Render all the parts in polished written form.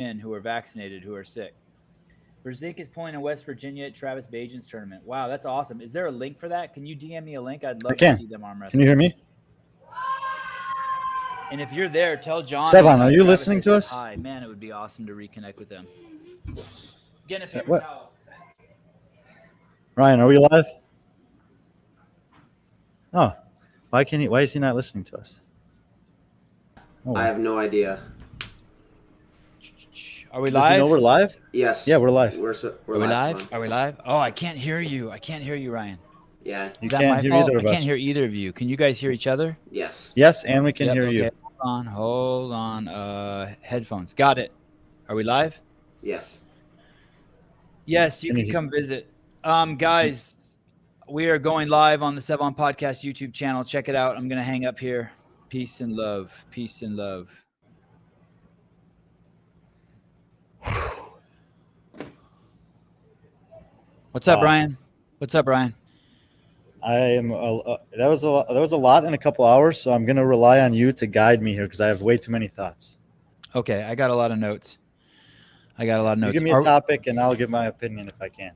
who are vaccinated who are sick. Brzezinski is playing in West Virginia at Travis Bajan's tournament. Wow, that's awesome. Is there a link for that? Can you DM me a link? I'd love to see them arm wrestle. Can you hear me? And if you're there, tell John. Sevan, are you listening to us? Hi, man, it would be awesome to reconnect with them. Get a paper What? towel. Ryan, are we live? Oh, why is he not listening to us? Oh. I have no idea. Are we Does live? he know we're live? Yes. Yeah, we're live. We're live? Are we live? Oh, I can't hear you. I can't hear you, Ryan. Yeah. You can't hear either of us. I can't hear either of you. Can you guys hear each other? Yes. Yes, and we can hear you. Hold on. Headphones. Got it. Are we live? Yes. Yes, you can come visit. Guys, we are going live on the Sevan Podcast YouTube channel. Check it out. I'm going to hang up here. Peace and love. Peace and love. What's up, Brian? What's up, Brian? I am. That was a lot in a couple hours, so I'm going to rely on you to guide me here because I have way too many thoughts. Okay, I got a lot of notes. You give me a topic, and I'll give my opinion if I can.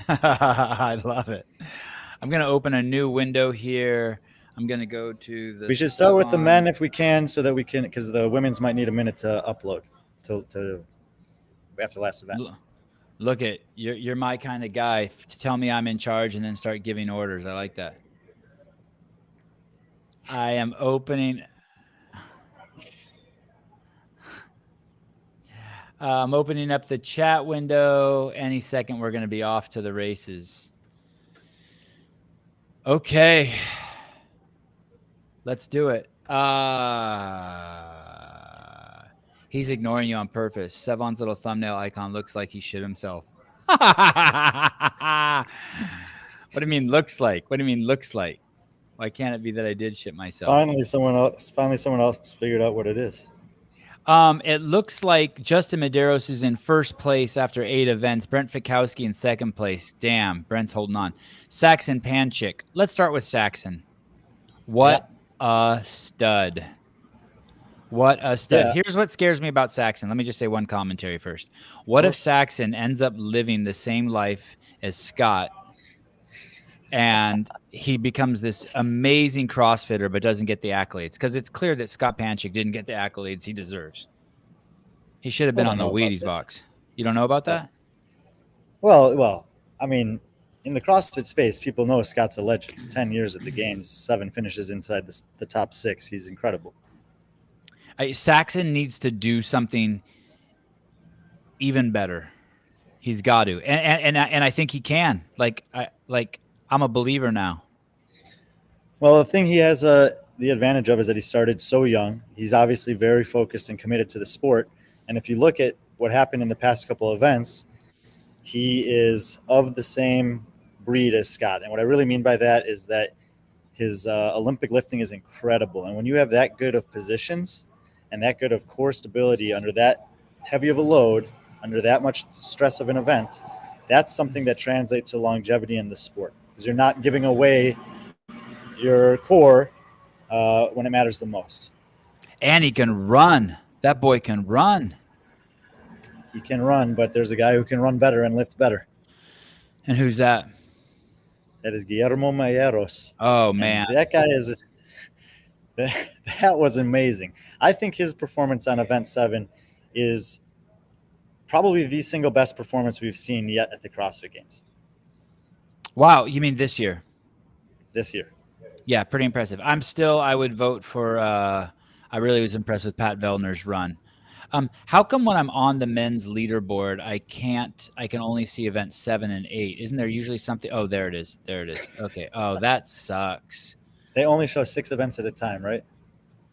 I love it. I'm going to open a new window here. I'm going to go to the. We should start with the men if we can, so that we can, because the women's might need a minute to upload to after the last event. Look at you're my kind of guy to tell me I'm in charge and then start giving orders. I like that. I am opening. I'm opening up the chat window. Any second, we're going to be off to the races. Okay. Let's do it. He's ignoring you on purpose. Sevan's little thumbnail icon looks like he shit himself. What do you mean looks like? What do you mean looks like? Why can't it be that I did shit myself? Finally, someone else figured out what it is. It looks like Justin Medeiros is in first place after 8 events. Brent Fikowski in second place. Damn, Brent's holding on. Saxon Panchik. Let's start with Saxon. What a stud. What a stud. Yeah. Here's what scares me about Saxon. Let me just say one commentary first. What if Saxon ends up living the same life as Scott and he becomes this amazing CrossFitter but doesn't get the accolades? Because it's clear that Scott Panchik didn't get the accolades he deserves. He should have been on the Wheaties box. You don't know about that? Well, I mean, in the CrossFit space, people know Scott's a legend. 10 years at the games, 7 finishes inside the top 6. He's incredible. Saxon needs to do something even better. He's got to, and I think he can. I'm a believer now. Well, the thing he has the advantage of is that he started so young. He's obviously very focused and committed to the sport. And if you look at what happened in the past couple of events, he is of the same breed as Scott. And what I really mean by that is that his Olympic lifting is incredible. And when you have that good of positions and that good of core stability under that heavy of a load, under that much stress of an event, that's something that translates to longevity in the sport. Because you're not giving away your core when it matters the most. And he can run. That boy can run. He can run, but there's a guy who can run better and lift better. And who's that? That is Guillermo Mayeros. Oh, man. And that guy is – that was amazing. I think his performance on Event 7 is probably the single best performance we've seen yet at the CrossFit Games. Wow. You mean this year? This year. Yeah, pretty impressive. I would vote for I really was impressed with Pat Vellner's run. How come when I'm on the men's leaderboard, I can only see events 7 and 8? Isn't there usually something? Oh, there it is. Okay. Oh, that sucks. They only show 6 events at a time, right?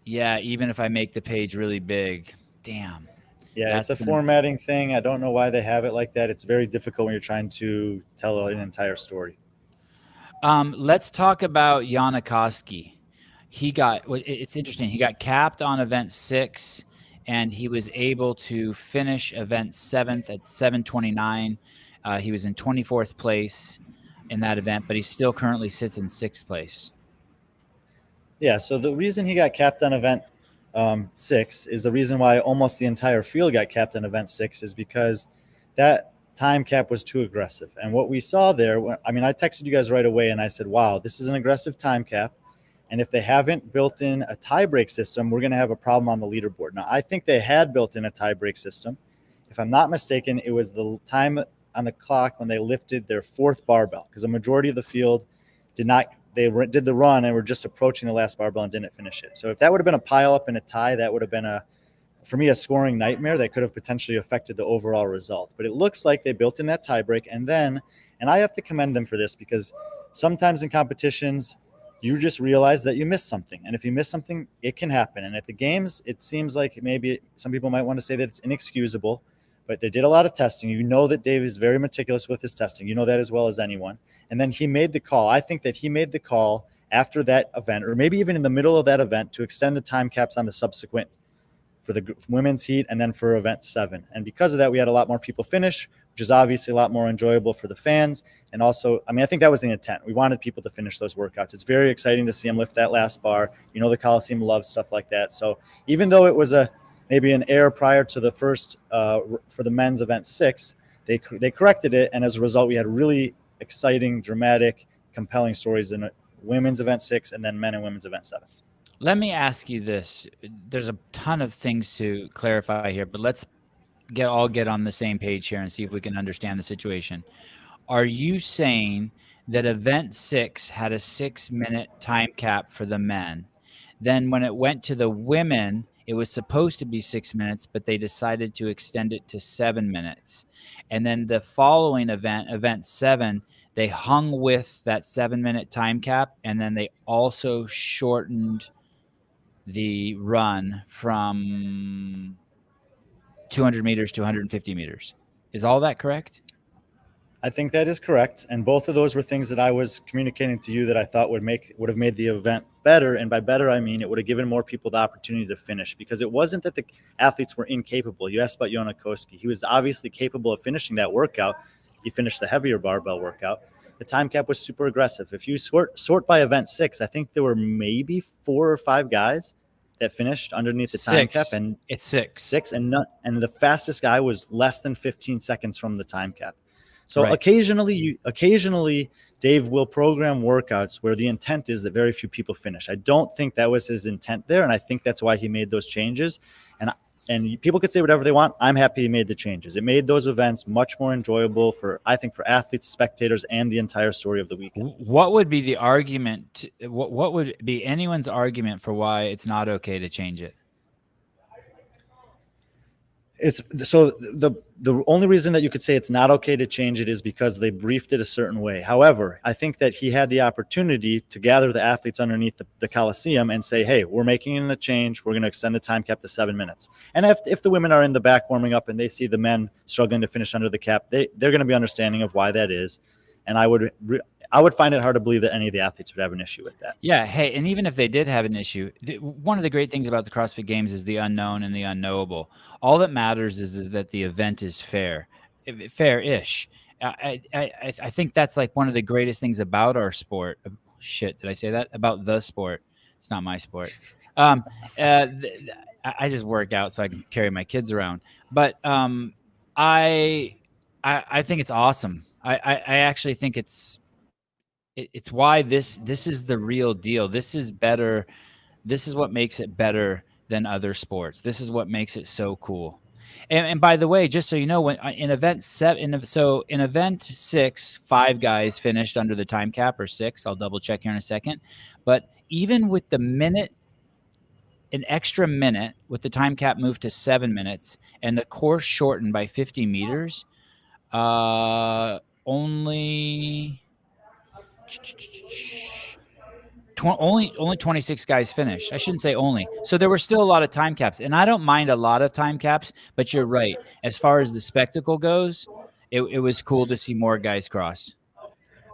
Yeah, even if I make the page really big. Damn. Yeah, it's a formatting thing. I don't know why they have it like that. It's very difficult when you're trying to tell an entire story. Let's talk about Janikowski. It's interesting. He got capped on event 6, and he was able to finish event 7th at 7:29. He was in 24th place in that event, but he still currently sits in 6th place. Yeah, so the reason he got capped on event 6 is the reason why almost the entire field got capped in event 6 is because that time cap was too aggressive. And what we saw there, I texted you guys right away and I said, wow, this is an aggressive time cap. And if they haven't built in a tie-break system, we're going to have a problem on the leaderboard. Now, I think they had built in a tie-break system. If I'm not mistaken, it was the time on the clock when they lifted their 4th barbell, because a majority of the field did not. They did the run and were just approaching the last barbell and didn't finish it. So if that would have been a pile up and a tie, that would have been for me, a scoring nightmare that could have potentially affected the overall result. But it looks like they built in that tie break. And I have to commend them for this, because sometimes in competitions, you just realize that you missed something. And if you miss something, it can happen. And at the games, it seems like maybe some people might want to say that it's inexcusable, but they did a lot of testing. You know that Dave is very meticulous with his testing. You know that as well as anyone. And then he made the call. I think that he made the call after that event, or maybe even in the middle of that event, to extend the time caps on the subsequent for the women's heat and then for event 7. And because of that, we had a lot more people finish, which is obviously a lot more enjoyable for the fans. And also, I think that was the intent. We wanted people to finish those workouts. It's very exciting to see them lift that last bar. You know, the Coliseum loves stuff like that. So even though it was maybe an error prior to the first, for the men's event 6, they corrected it. And as a result, we had really exciting, dramatic, compelling stories in women's event 6 and then men and women's event 7. Let me ask you this. There's a ton of things to clarify here, but let's all get on the same page here and see if we can understand the situation. Are you saying that event 6 had a 6-minute time cap for the men? Then when it went to the women, it was supposed to be 6 minutes, but they decided to extend it to 7 minutes. And then the following event, event 7, they hung with that 7-minute time cap, and then they also shortened the run from 200 meters to 150 meters. Is all that correct? I think that is correct. And both of those were things that I was communicating to you that I thought would have made the event better. And by better, I mean it would have given more people the opportunity to finish, because it wasn't that the athletes were incapable. You asked about Fikowski. He was obviously capable of finishing that workout. He finished the heavier barbell workout. The time cap was super aggressive. If you sort by event 6, I think there were maybe 4 or 5 guys that finished underneath the time cap. And it's 6. And the fastest guy was less than 15 seconds from the time cap. So right. Occasionally, Dave will program workouts where the intent is that very few people finish. I don't think that was his intent there, and I think that's why he made those changes. And people could say whatever they want. I'm happy he made the changes. It made those events much more enjoyable for athletes, spectators, and the entire story of the weekend. What would be the argument? What would be anyone's argument for why it's not okay to change it? It's so the only reason that you could say it's not okay to change it is because they briefed it a certain way. However, I think that he had the opportunity to gather the athletes underneath the Coliseum and say, hey, we're making a change. We're going to extend the time cap to 7 minutes. And if the women are in the back warming up and they see the men struggling to finish under the cap, they're going to be understanding of why that is. And I would find it hard to believe that any of the athletes would have an issue with that. Yeah. Hey, and even if they did have an issue, one of the great things about the CrossFit Games is the unknown and the unknowable. All that matters is that the event is fair-ish. I think that's like one of the greatest things about our sport. Shit, did I say that? About the sport. It's not my sport. I just work out so I can carry my kids around. But I think it's awesome. I actually think it's why this is the real deal. This is better. This is what makes it better than other sports. This is what makes it so cool. And by the way, just so you know, when in event 6, 5 guys finished under the time cap, or 6. I'll double check here in a second. But even with an extra minute, with the time cap moved to 7 minutes and the course shortened by 50 meters, only 26 guys finished. I shouldn't say only. So there were still a lot of time caps, and I don't mind a lot of time caps, but you're right. As far as the spectacle goes, it was cool to see more guys cross.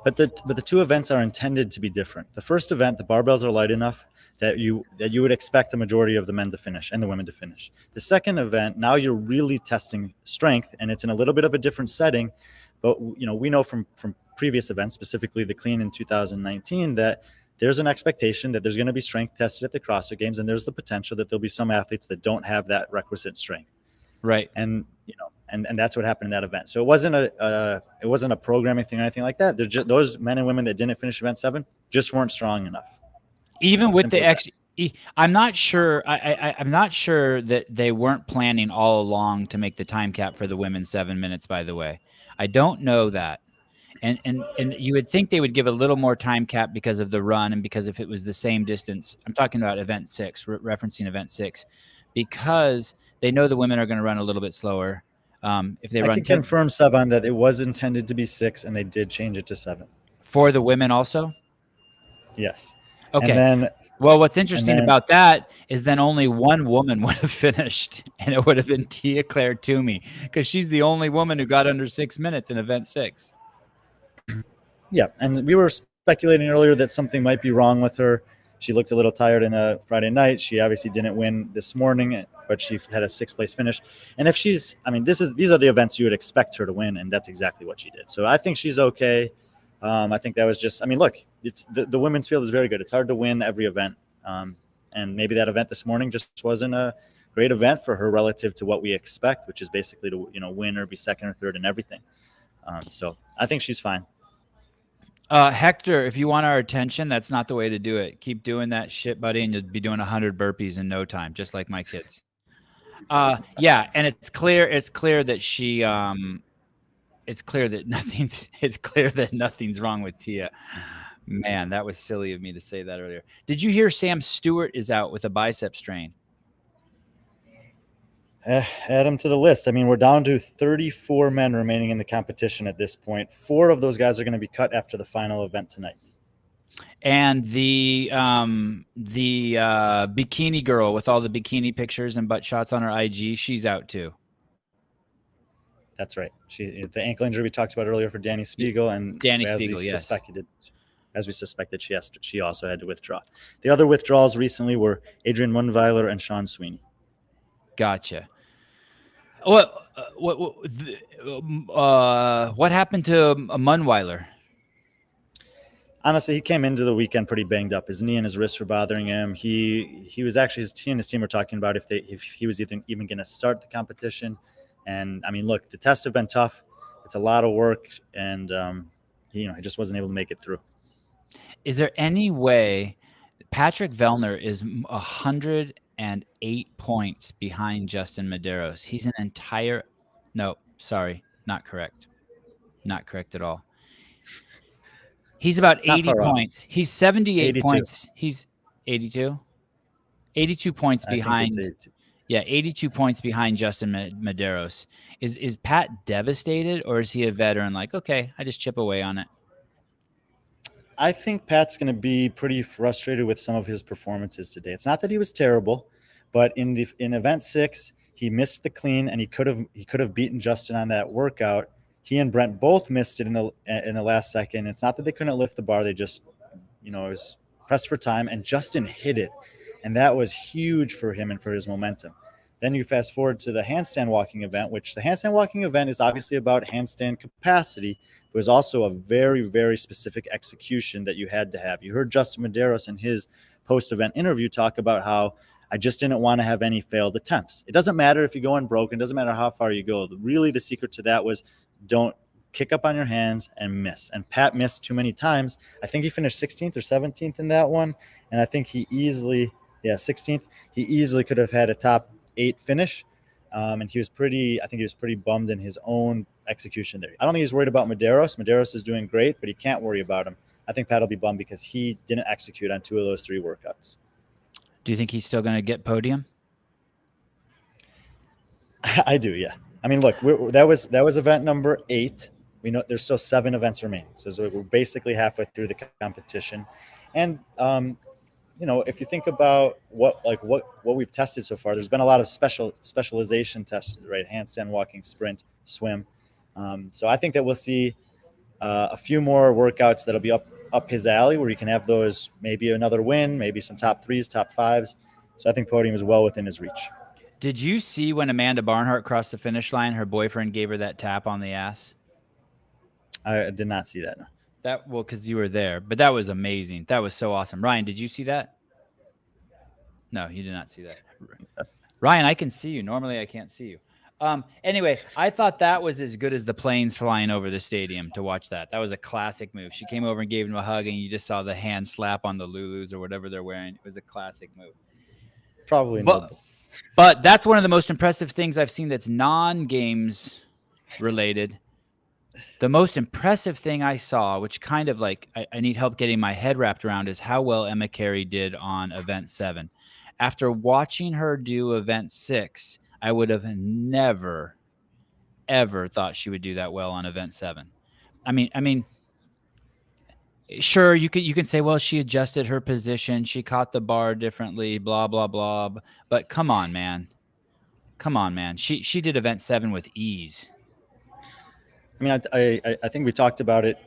But the two events are intended to be different. The first event, the barbells are light enough that you would expect the majority of the men to finish and the women to finish. The second event, now you're really testing strength, and it's in a little bit of a different setting. But we know from previous events, specifically the clean in 2019, that there's an expectation that there's going to be strength tested at the CrossFit Games, and there's the potential that there'll be some athletes that don't have that requisite strength. Right. And, and that's what happened in that event. So it wasn't a programming thing or anything like that. Those men and women that didn't finish event 7 just weren't strong enough. Even with I'm not sure. I'm not sure that they weren't planning all along to make the time cap for the women 7 minutes, by the way. I don't know that. And you would think they would give a little more time cap because of the run and because if it was the same distance. I'm talking about event 6, referencing event 6, because they know the women are going to run a little bit slower. If they run, I can confirm, Sevan, that it was intended to be 6, and they did change it to 7 for the women also. Yes. Okay. And then, what's interesting about that is then only one woman would have finished, and it would have been Tia-Claire Toomey, because she's the only woman who got under 6 minutes in event 6. Yeah, and we were speculating earlier that something might be wrong with her. She looked a little tired in a Friday night. She obviously didn't win this morning, but she had a 6th place finish. And if these are the events you would expect her to win, and that's exactly what she did. So I think she's okay. I think that was just, look, it's the women's field is very good. It's hard to win every event. And maybe that event this morning just wasn't a great event for her relative to what we expect, which is basically to, win or be 2nd or 3rd in everything. So I think she's fine. Hector, if you want our attention, that's not the way to do it. Keep doing that shit, buddy, and you'll be doing 100 burpees in no time, just like my kids. Yeah, and it's clear that she it's clear that nothing's wrong with Tia. Man, that was silly of me to say that earlier. Did you hear Sam Stewart is out with a bicep strain? Add him to the list. We're down to 34 men remaining in the competition at this point. 4 of those guys are going to be cut after the final event tonight. And the bikini girl with all the bikini pictures and butt shots on her IG, she's out too. That's right. The ankle injury we talked about earlier for Danny Spiegel, and as we suspected, she also had to withdraw. The other withdrawals recently were Adrian Mundweiler and Sean Sweeney. Gotcha. What happened to Mundweiler? Honestly, he came into the weekend pretty banged up. His knee and his wrist were bothering him. He was actually, he and his team were talking about if he was even going to start the competition. And look, the tests have been tough. It's a lot of work, and he just wasn't able to make it through. Is there any way Patrick Vellner is 108 points behind Justin Medeiros? He's an entire – no, sorry, not correct. Not correct at all. He's about 80 points. He's 78 82. Points. He's 82? 82 points behind – yeah, 82 points behind Justin Medeiros. Is Pat devastated, or is he a veteran like, okay, I just chip away on it? I think Pat's going to be pretty frustrated with some of his performances today. It's not that he was terrible, but in event 6, he missed the clean, and he could have beaten Justin on that workout. He and Brent both missed it in the last second. It's not that they couldn't lift the bar; they just, it was pressed for time, and Justin hit it, and that was huge for him and for his momentum. Then you fast forward to the handstand walking event, which the handstand walking event is obviously about handstand capacity. It was also a very, very specific execution that you had to have. You heard Justin Medeiros in his post-event interview talk about how I just didn't want to have any failed attempts. It doesn't matter if you go unbroken. It doesn't matter how far you go. Really, the secret to that was don't kick up on your hands and miss. And Pat missed too many times. I think he finished 16th or 17th in that one. And I think he easily, 16th. He easily could have had a top 8 finish. And he was pretty bummed in his own execution there. I don't think he's worried about Medeiros. Medeiros is doing great, but he can't worry about him. I think Pat will be bummed because he didn't execute on 2 of those 3 workouts. Do you think he's still going to get podium? I do, yeah. Look, that was event number 8. We know there's still 7 events remaining, so we're basically halfway through the competition. And if you think about what we've tested so far, there's been a lot of specialization tested, right? Handstand, walking, sprint, swim. So I think that we'll see a few more workouts that'll be up his alley, where he can have those, maybe another win, maybe some top 3s, top 5s. So I think podium is well within his reach. Did you see when Amanda Barnhart crossed the finish line, her boyfriend gave her that tap on the ass? I did not see that. No. Because you were there, but that was amazing. That was so awesome. Ryan, did you see that? No, you did not see that. Ryan, I can see you. Normally, I can't see you. Anyway, I thought that was as good as the planes flying over the stadium to watch that. That was a classic move. She came over and gave him a hug, and you just saw the hand slap on the Lulus or whatever they're wearing. It was a classic move. Probably noble. But that's one of the most impressive things I've seen that's non-games related. The most impressive thing I saw, which kind of like I need help getting my head wrapped around, is how well Emma Carey did on Event 7. After watching her do Event 6, I would have never, ever thought she would do that well on Event 7. I mean, sure, you can say, well, she adjusted her position, she caught the bar differently, blah, blah, blah. But come on, man. She did Event 7 with ease. I mean, I think we talked about it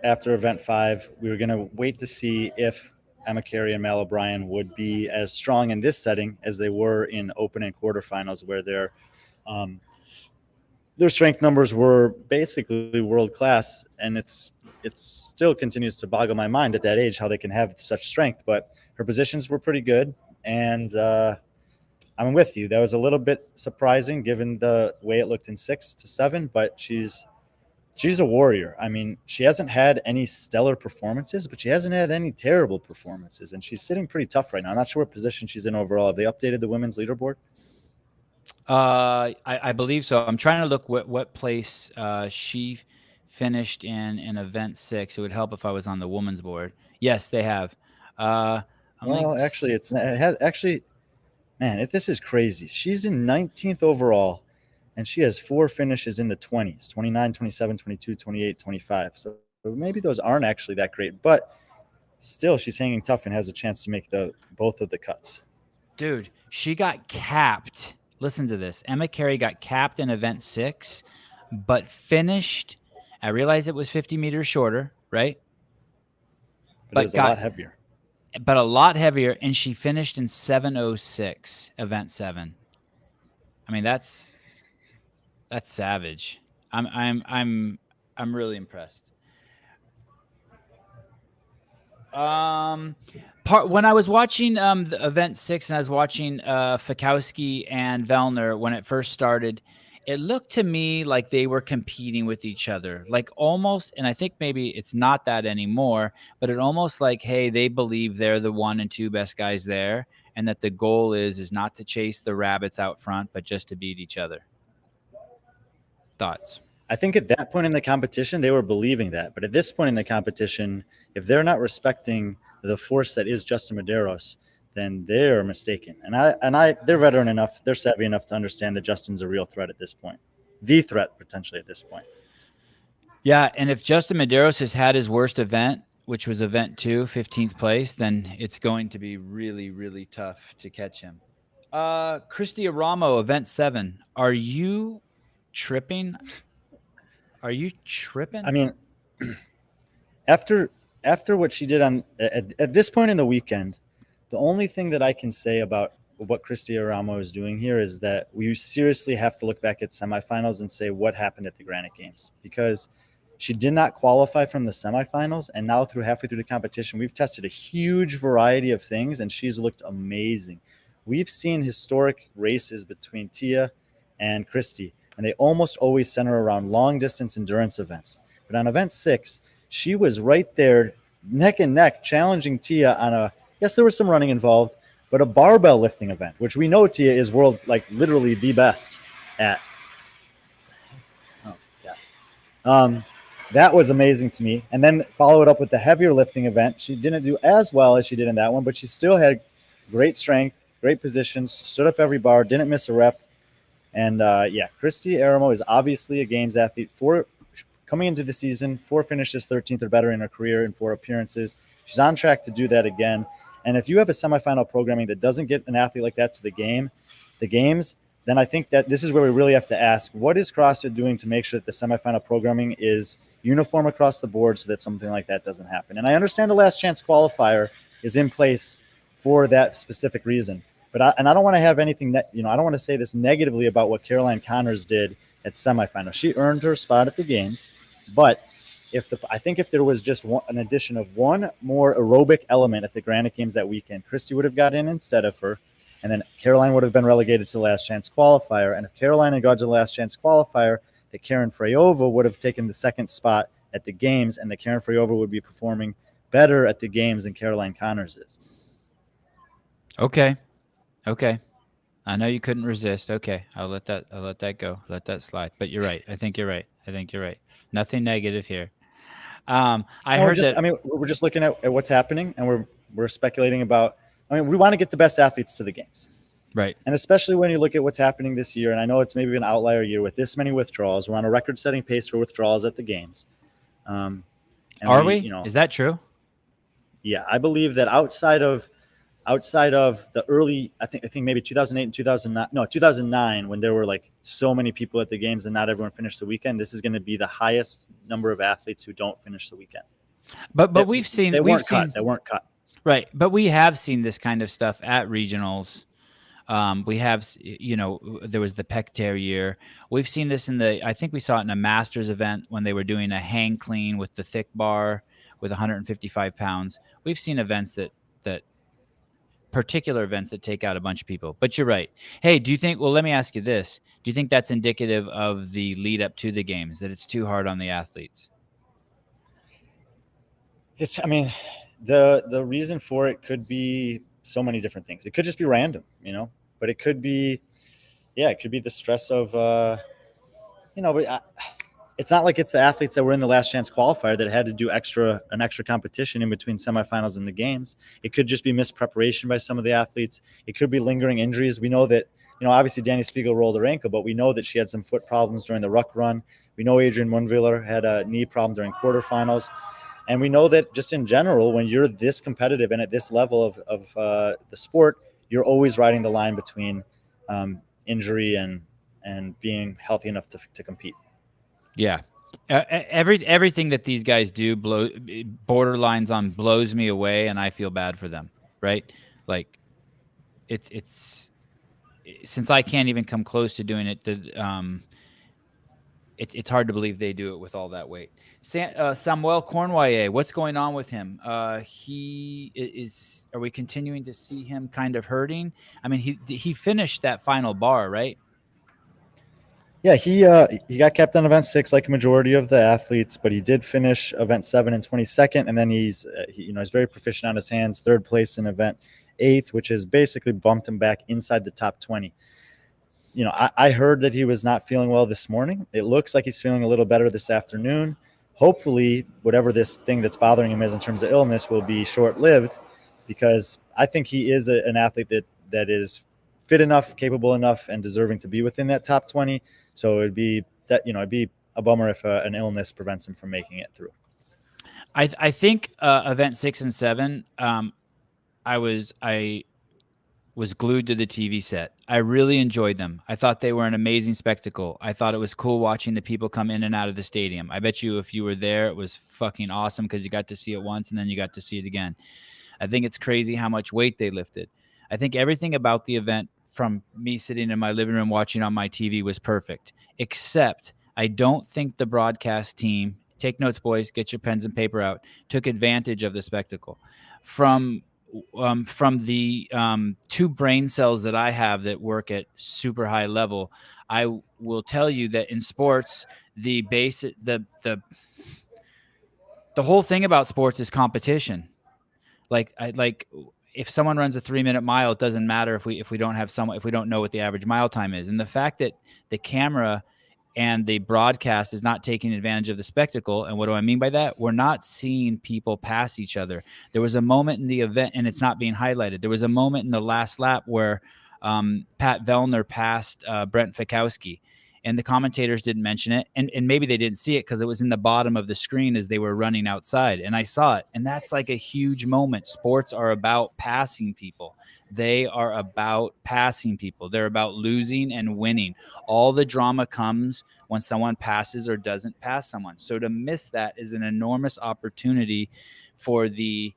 after Event 5. We were going to wait to see if Emma Carey and Mal O'Brien would be as strong in this setting as they were in open and quarterfinals, where their strength numbers were basically world class. And it still continues to boggle my mind at that age how they can have such strength. But her positions were pretty good, and I'm with you. That was a little bit surprising given the way it looked in 6 to 7, but she's a warrior. I mean, she hasn't had any stellar performances, but she hasn't had any terrible performances, and she's sitting pretty tough right now. I'm not sure what position she's in overall. Have they updated the women's leaderboard? I believe so. I'm trying to look what place she finished in Event 6. It would help if I was on the women's board. Yes, they have. Actually, man, if this is crazy. She's in 19th overall. And she has 4 finishes in the 20s, 29, 27, 22, 28, 25. So maybe those aren't actually that great. But still, she's hanging tough and has a chance to make both of the cuts. Dude, she got capped. Listen to this. Emma Carey got capped in Event 6, but finished. I realized it was 50 meters shorter, right? But it was a lot heavier. But a lot heavier, and she finished in 7:06, Event 7. I mean, that's savage. I'm really impressed. When I was watching the Event 6 and I was watching Fikowski and Vellner when it first started, it looked to me like they were competing with each other, like almost. And I think maybe it's not that anymore, but it almost like, hey, they believe they're the 1 and 2 best guys there, and that the goal is not to chase the rabbits out front, but just to beat each other. Thoughts? I think at that point in the competition, they were believing that. But at this point in the competition, if they're not respecting the force that is Justin Medeiros, then they're mistaken. And they're veteran enough, they're savvy enough to understand that Justin's a real threat at this point. The threat, potentially, at this point. Yeah, and if Justin Medeiros has had his worst event, which was Event 2, 15th place, then it's going to be really, really tough to catch him. Kristin Holte, Event 7. Are you tripping? I mean, after what she did at this point in the weekend, the only thing that I can say about what Kristin Holte is doing here is that we seriously have to look back at semifinals and say what happened at the Granite Games, because she did not qualify from the semifinals, and now halfway through the competition, we've tested a huge variety of things, and she's looked amazing. We've seen historic races between Tia and Kristin, and they almost always center around long-distance endurance events. But on Event 6, she was right there, neck and neck, challenging Tia on yes, there was some running involved, but a barbell lifting event, which we know Tia is literally the best at. Oh, yeah. That was amazing to me. And then follow it up with the heavier lifting event. She didn't do as well as she did in that one, but she still had great strength, great positions, stood up every bar, didn't miss a rep. And Kristin Holte is obviously a games athlete. Coming into the season, 4 finishes, 13th or better in her career in 4 appearances. She's on track to do that again. And if you have a semifinal programming that doesn't get an athlete like that to the games, then I think that this is where we really have to ask, what is CrossFit doing to make sure that the semifinal programming is uniform across the board so that something like that doesn't happen? And I understand the last chance qualifier is in place for that specific reason. But I don't want to have anything that, I don't want to say this negatively about what Caroline Connors did at semifinal. She earned her spot at the games, but I think if there was just an addition of one more aerobic element at the Granite Games that weekend, Christy would have got in instead of her, and then Caroline would have been relegated to the last chance qualifier. And if Caroline had got to the last chance qualifier, that Karen Freyova would have taken the second spot at the games, and the Karen Freyova would be performing better at the games than Caroline Connors is. Okay. I know you couldn't resist. Okay. I'll let that go. Let that slide. But you're right. I think you're right. Nothing negative here. We're just looking at what's happening, and we're speculating about. We want to get the best athletes to the games, right? And especially when you look at what's happening this year, and I know it's maybe an outlier year with this many withdrawals. We're on a record-setting pace for withdrawals at the games. Are we? Is that true? Yeah, I believe that outside of the early, I think maybe 2008 and 2009, when there were like so many people at the games and not everyone finished the weekend, this is going to be the highest number of athletes who don't finish the weekend. But we've seen they weren't cut. Right, but we have seen this kind of stuff at regionals. We have, there was the Pectair year. We've seen this I think we saw it in a Masters event when they were doing a hang clean with the thick bar with 155 pounds. We've seen events that particular events that take out a bunch of people. But you're right. Hey, let me ask you this. Do you think that's indicative of the lead up to the games, that it's too hard on the athletes? The reason for it could be so many different things. It could just be random, but it could be the stress of, it's not like it's the athletes that were in the last chance qualifier that had to do an extra competition in between semifinals and the games. It could just be missed preparation by some of the athletes. It could be lingering injuries. We know that, obviously Danny Spiegel rolled her ankle, but we know that she had some foot problems during the ruck run. We know Adrian Mundwiller had a knee problem during quarterfinals. And we know that just in general, when you're this competitive and at this level of the sport, you're always riding the line between injury and being healthy enough to compete. Yeah. Everything that these guys do borderlines on blows me away, and I feel bad for them, right? Like it's since I can't even come close to doing it, it's hard to believe they do it with all that weight. Samuel Cournoyer, what's going on with him? Are we continuing to see him kind of hurting? I mean, he finished that final bar, right? Yeah, he got kept on event 6 like a majority of the athletes, but he did finish event 7 in 22nd, and then he's very proficient on his hands, 3rd place in event 8, which has basically bumped him back inside the top 20. I heard that he was not feeling well this morning. It looks like he's feeling a little better this afternoon. Hopefully, whatever this thing that's bothering him is in terms of illness will be short-lived, because I think he is an athlete that is fit enough, capable enough, and deserving to be within that top 20. So it'd be a bummer if an illness prevents him from making it through. I think event 6 and 7, I was glued to the TV set. I really enjoyed them. I thought they were an amazing spectacle. I thought it was cool watching the people come in and out of the stadium. I bet you if you were there, it was fucking awesome because you got to see it once and then you got to see it again. I think it's crazy how much weight they lifted. I think everything about the event, from me sitting in my living room watching on my TV, was perfect, except I don't think the broadcast team, take notes, boys, get your pens and paper out, took advantage of the spectacle. From the 2 brain cells that I have that work at super high level, I will tell you that in sports, the whole thing about sports is competition. Like if someone runs a 3-minute mile, it doesn't matter if we don't know what the average mile time is. And the fact that the camera and the broadcast is not taking advantage of the spectacle. And what do I mean by that? We're not seeing people pass each other. There was a moment in the event, and it's not being highlighted. There was a moment in the last lap where Pat Vellner passed Brent Fikowski, and the commentators didn't mention it. And maybe they didn't see it because it was in the bottom of the screen as they were running outside. And I saw it. And that's like a huge moment. Sports are about passing people. They are about passing people. They're about losing and winning. All the drama comes when someone passes or doesn't pass someone. So to miss that is an enormous opportunity for the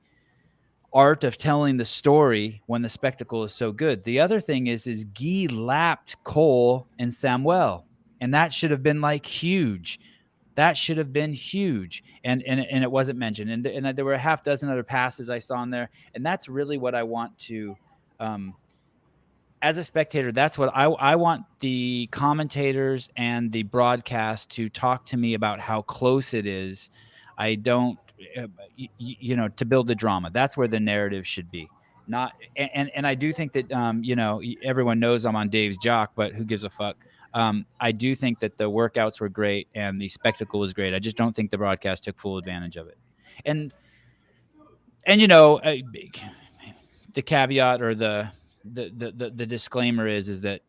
art of telling the story when the spectacle is so good. The other thing is Guy lapped Cole and Samuel. And that should have been like huge. That should have been huge, and it wasn't mentioned. And there were a half dozen other passes I saw in there, and that's really what I want to, as a spectator, that's what I want the commentators and the broadcast to talk to me about how close it is. I don't, to build the drama. That's where the narrative should be. Not and I do think that everyone knows I'm on Dave's jock, but who gives a fuck? I do think that the workouts were great and the spectacle was great. I just don't think the broadcast took full advantage of it. And the caveat or the disclaimer is that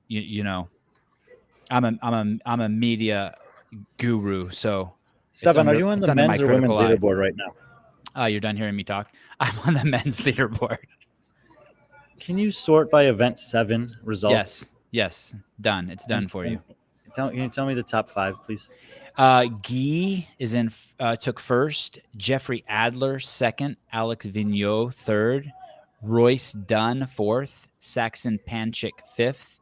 I'm a media guru. So Sevan, are you on the men's or women's leaderboard right now? You're done hearing me talk. I'm on the men's leaderboard. Can you sort by event 7 results? Yes. Done. It's done for you. Can you tell me the top 5, please? Guy is took first. Jeffrey Adler second. Alex Vigneault third. Royce Dunne fourth. Saxon Panchik fifth.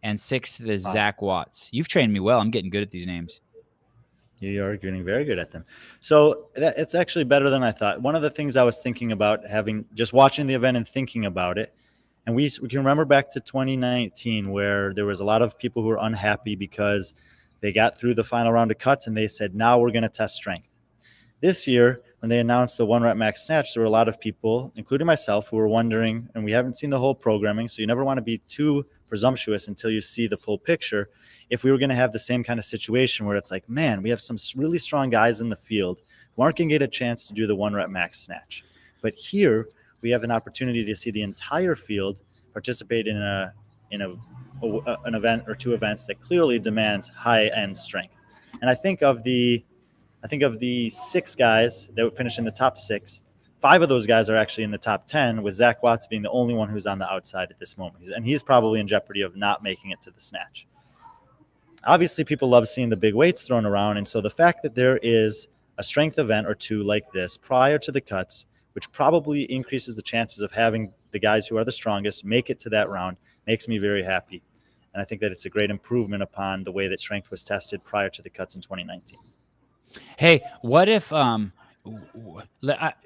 And sixth is Zach Watts. You've trained me well. I'm getting good at these names. You are getting very good at them. So it's actually better than I thought. One of the things I was thinking about just watching the event and thinking about it, and we can remember back to 2019 where there was a lot of people who were unhappy because they got through the final round of cuts and they said, now we're going to test strength. This year, when they announced the 1 rep max snatch, there were a lot of people, including myself, who were wondering, and we haven't seen the whole programming, so you never want to be too presumptuous until you see the full picture, if we were going to have the same kind of situation where it's like, man, we have some really strong guys in the field who aren't going to get a chance to do the 1 rep max snatch. But here we have an opportunity to see the entire field participate in an event or 2 events that clearly demand high-end strength. And I think of the 6 guys that would finish in the top 6, 5 of those guys are actually in the top 10, with Zach Watts being the only one who's on the outside at this moment. And he's probably in jeopardy of not making it to the snatch. Obviously, people love seeing the big weights thrown around, and so the fact that there is a strength event or 2 like this prior to the cuts, which probably increases the chances of having the guys who are the strongest make it to that round, makes me very happy. And I think that it's a great improvement upon the way that strength was tested prior to the cuts in 2019. Hey, what if I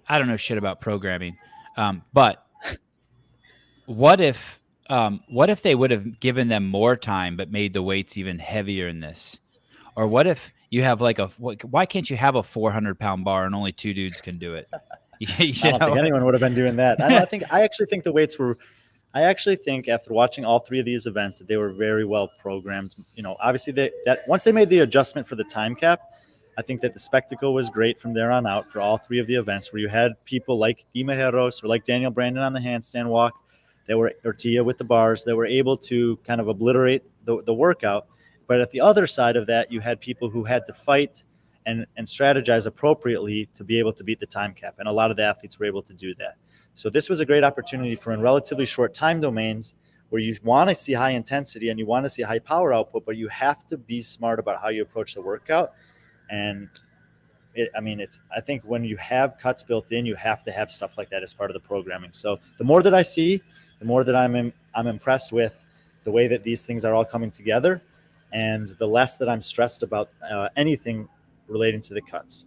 don't know shit about programming, but what if they would have given them more time but made the weights even heavier in this? Or what if you have why can't you have a 400-pound bar and only 2 dudes can do it? I don't think anyone would have been doing that. I actually think the weights were. I actually think after watching all 3 of these events that they were very well programmed. Obviously that once they made the adjustment for the time cap, I think that the spectacle was great from there on out for all 3 of the events, where you had people like Guillermo or like Daniel Brandon on the handstand walk, or Tia with the bars, that were able to kind of obliterate the workout. But at the other side of that, you had people who had to fight and strategize appropriately to be able to beat the time cap. And a lot of the athletes were able to do that. So this was a great opportunity for, in relatively short time domains, where you want to see high intensity and you want to see high power output, but you have to be smart about how you approach the workout. And I think when you have cuts built in, you have to have stuff like that as part of the programming. So the more that I see, the more that I'm impressed with the way that these things are all coming together, and the less that I'm stressed about anything relating to the cuts.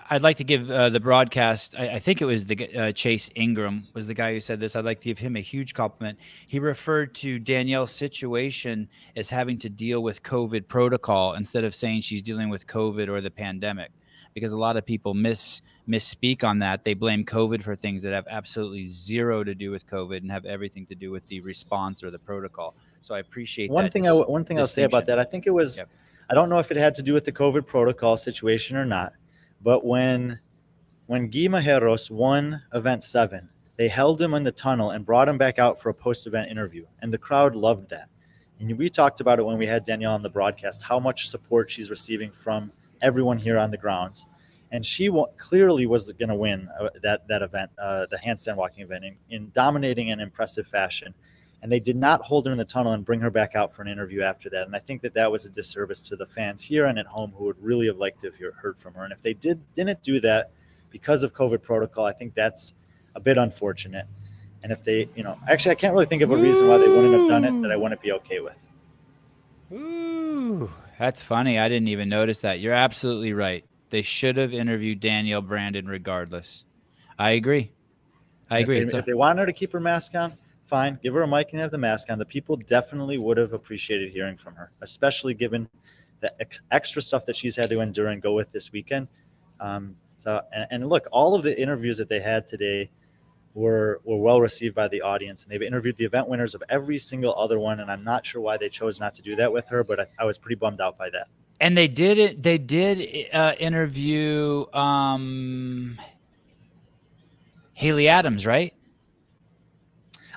I'd like to give the broadcast, I think it was the Chase Ingram was the guy who said this. I'd like to give him a huge compliment. He referred to Danielle's situation as having to deal with COVID protocol instead of saying she's dealing with COVID or the pandemic, because a lot of people misspeak on that. They blame COVID for things that have absolutely zero to do with COVID and have everything to do with the response or the protocol. So I appreciate one thing I'll say about that. I think it was, I don't know if it had to do with the COVID protocol situation or not, but when Guy Majeros won event 7, they held him in the tunnel and brought him back out for a post-event interview, and the crowd loved that. And we talked about it when we had Danielle on the broadcast, how much support she's receiving from everyone here on the grounds. And she clearly was going to win that event, the handstand walking event, in dominating and impressive fashion. And they did not hold her in the tunnel and bring her back out for an interview after that. And I think that was a disservice to the fans here and at home who would really have liked to have heard from her. And if they didn't do that because of COVID protocol, I think that's a bit unfortunate. And if they, actually, I can't really think of a reason why they wouldn't have done it that I wouldn't be okay with. Ooh, That's funny. I didn't even notice that. You're absolutely right. They should have interviewed Danielle Brandon regardless. I agree. If they want her to keep her mask on, fine. Give her a mic and have the mask on. The people definitely would have appreciated hearing from her, especially given the extra stuff that she's had to endure and go with this weekend. And look, all of the interviews that they had today were well received by the audience, and they've interviewed the event winners of every single other one. And I'm not sure why they chose not to do that with her, but I was pretty bummed out by that. And they did it. They did interview Haley Adams, right?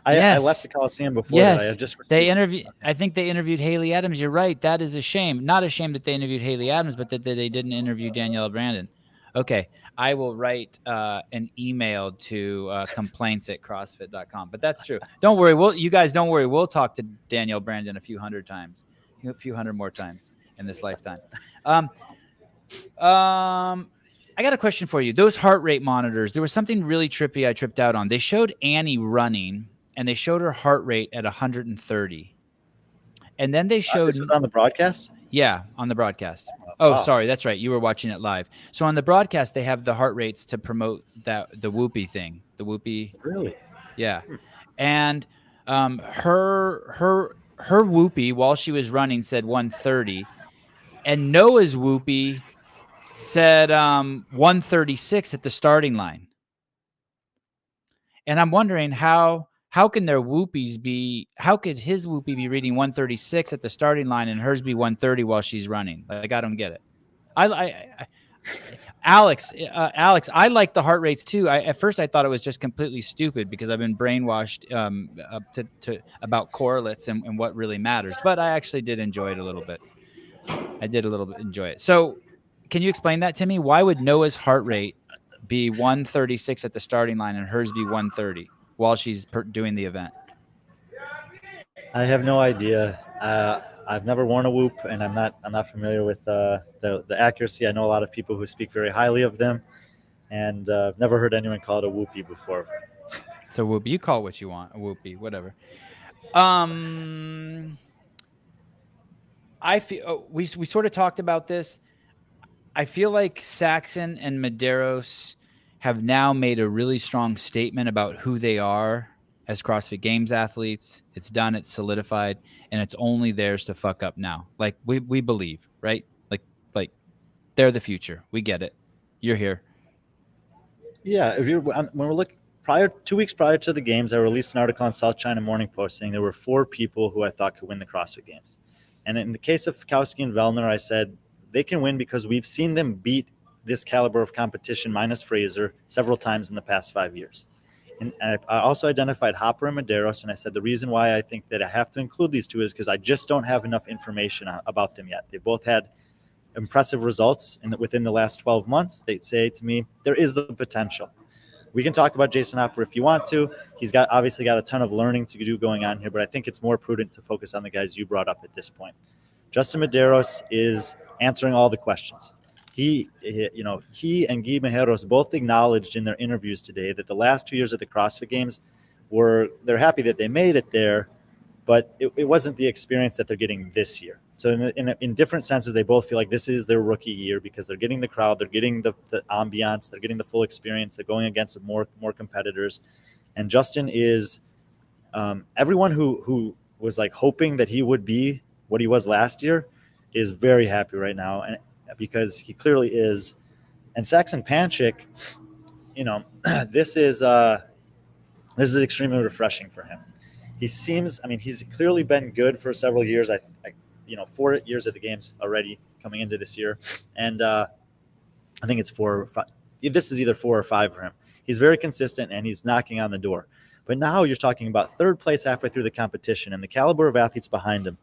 I left the Coliseum before that. I just received I think they interviewed Haley Adams. You're right. That is a shame. Not a shame that they interviewed Haley Adams, but that they didn't interview Danielle Brandon. Okay. I will write an email to complaints@crossfit.com. But that's true. Don't worry. You guys don't worry. We'll talk to Danielle Brandon a few hundred more times in this lifetime. I got a question for you. Those heart rate monitors, there was something really trippy I tripped out on. They showed Annie running, and they showed her heart rate at 130. And then they showed... This was on the broadcast? Yeah, on the broadcast. Oh, sorry. That's right. You were watching it live. So on the broadcast, they have the heart rates to promote the whoopee thing. The whoopee. Really? Yeah. And her whoopee, while she was running, said 130. And Noah's whoopee said 136 at the starting line. And I'm wondering how can their whoopies be, how could his whoopee be reading 136 at the starting line and hers be 130 while she's running? Like, I don't get it. Alex, I like the heart rates too. At first I thought it was just completely stupid because I've been brainwashed about correlates and what really matters. But I actually did enjoy it a little bit. I did a little bit enjoy it. So can you explain that to me? Why would Noah's heart rate be 136 at the starting line and hers be 130 while she's doing the event? I have no idea. I've never worn a Whoop, and I'm not familiar with the accuracy. I know a lot of people who speak very highly of them, and I've never heard anyone call it a Whoopie before. It's a Whoopie. You call it what you want, a Whoopie, whatever. I feel we sort of talked about this. I feel like Saxon and Medeiros have now made a really strong statement about who they are as CrossFit Games athletes. It's done, it's solidified, and it's only theirs to fuck up now. Like we believe, right? Like they're the future. We get it. You're here. Yeah, when we're looking 2 weeks prior to the games, I released an article on South China Morning Post saying there were 4 people who I thought could win the CrossFit Games. And in the case of Fikowski and Vellner, I said they can win because we've seen them beat this caliber of competition minus Fraser several times in the past 5 years. And I also identified Hopper and Medeiros, and I said the reason why I think that I have to include these two is because I just don't have enough information about them yet. They both had impressive results within the last 12 months. They say to me, there is the potential. We can talk about Jason Hopper if you want to. He's obviously got a ton of learning to do going on here, but I think it's more prudent to focus on the guys you brought up at this point. Justin Medeiros is answering all the questions. He and Guy Mejeros both acknowledged in their interviews today that the last 2 years at the CrossFit Games they're happy that they made it there, but it wasn't the experience that they're getting this year. So in different senses, they both feel like this is their rookie year because they're getting the crowd, they're getting the ambiance, they're getting the full experience, they're going against more competitors. And Justin is everyone who was like hoping that he would be what he was last year is very happy right now, and because he clearly is. And Saxon Panchik, this is extremely refreshing for him. He's clearly been good for several years. 4 years at the games already coming into this year. And I think it's 4 or 5. This is either 4 or 5 for him. He's very consistent and he's knocking on the door. But now you're talking about 3rd place halfway through the competition and the caliber of athletes behind him.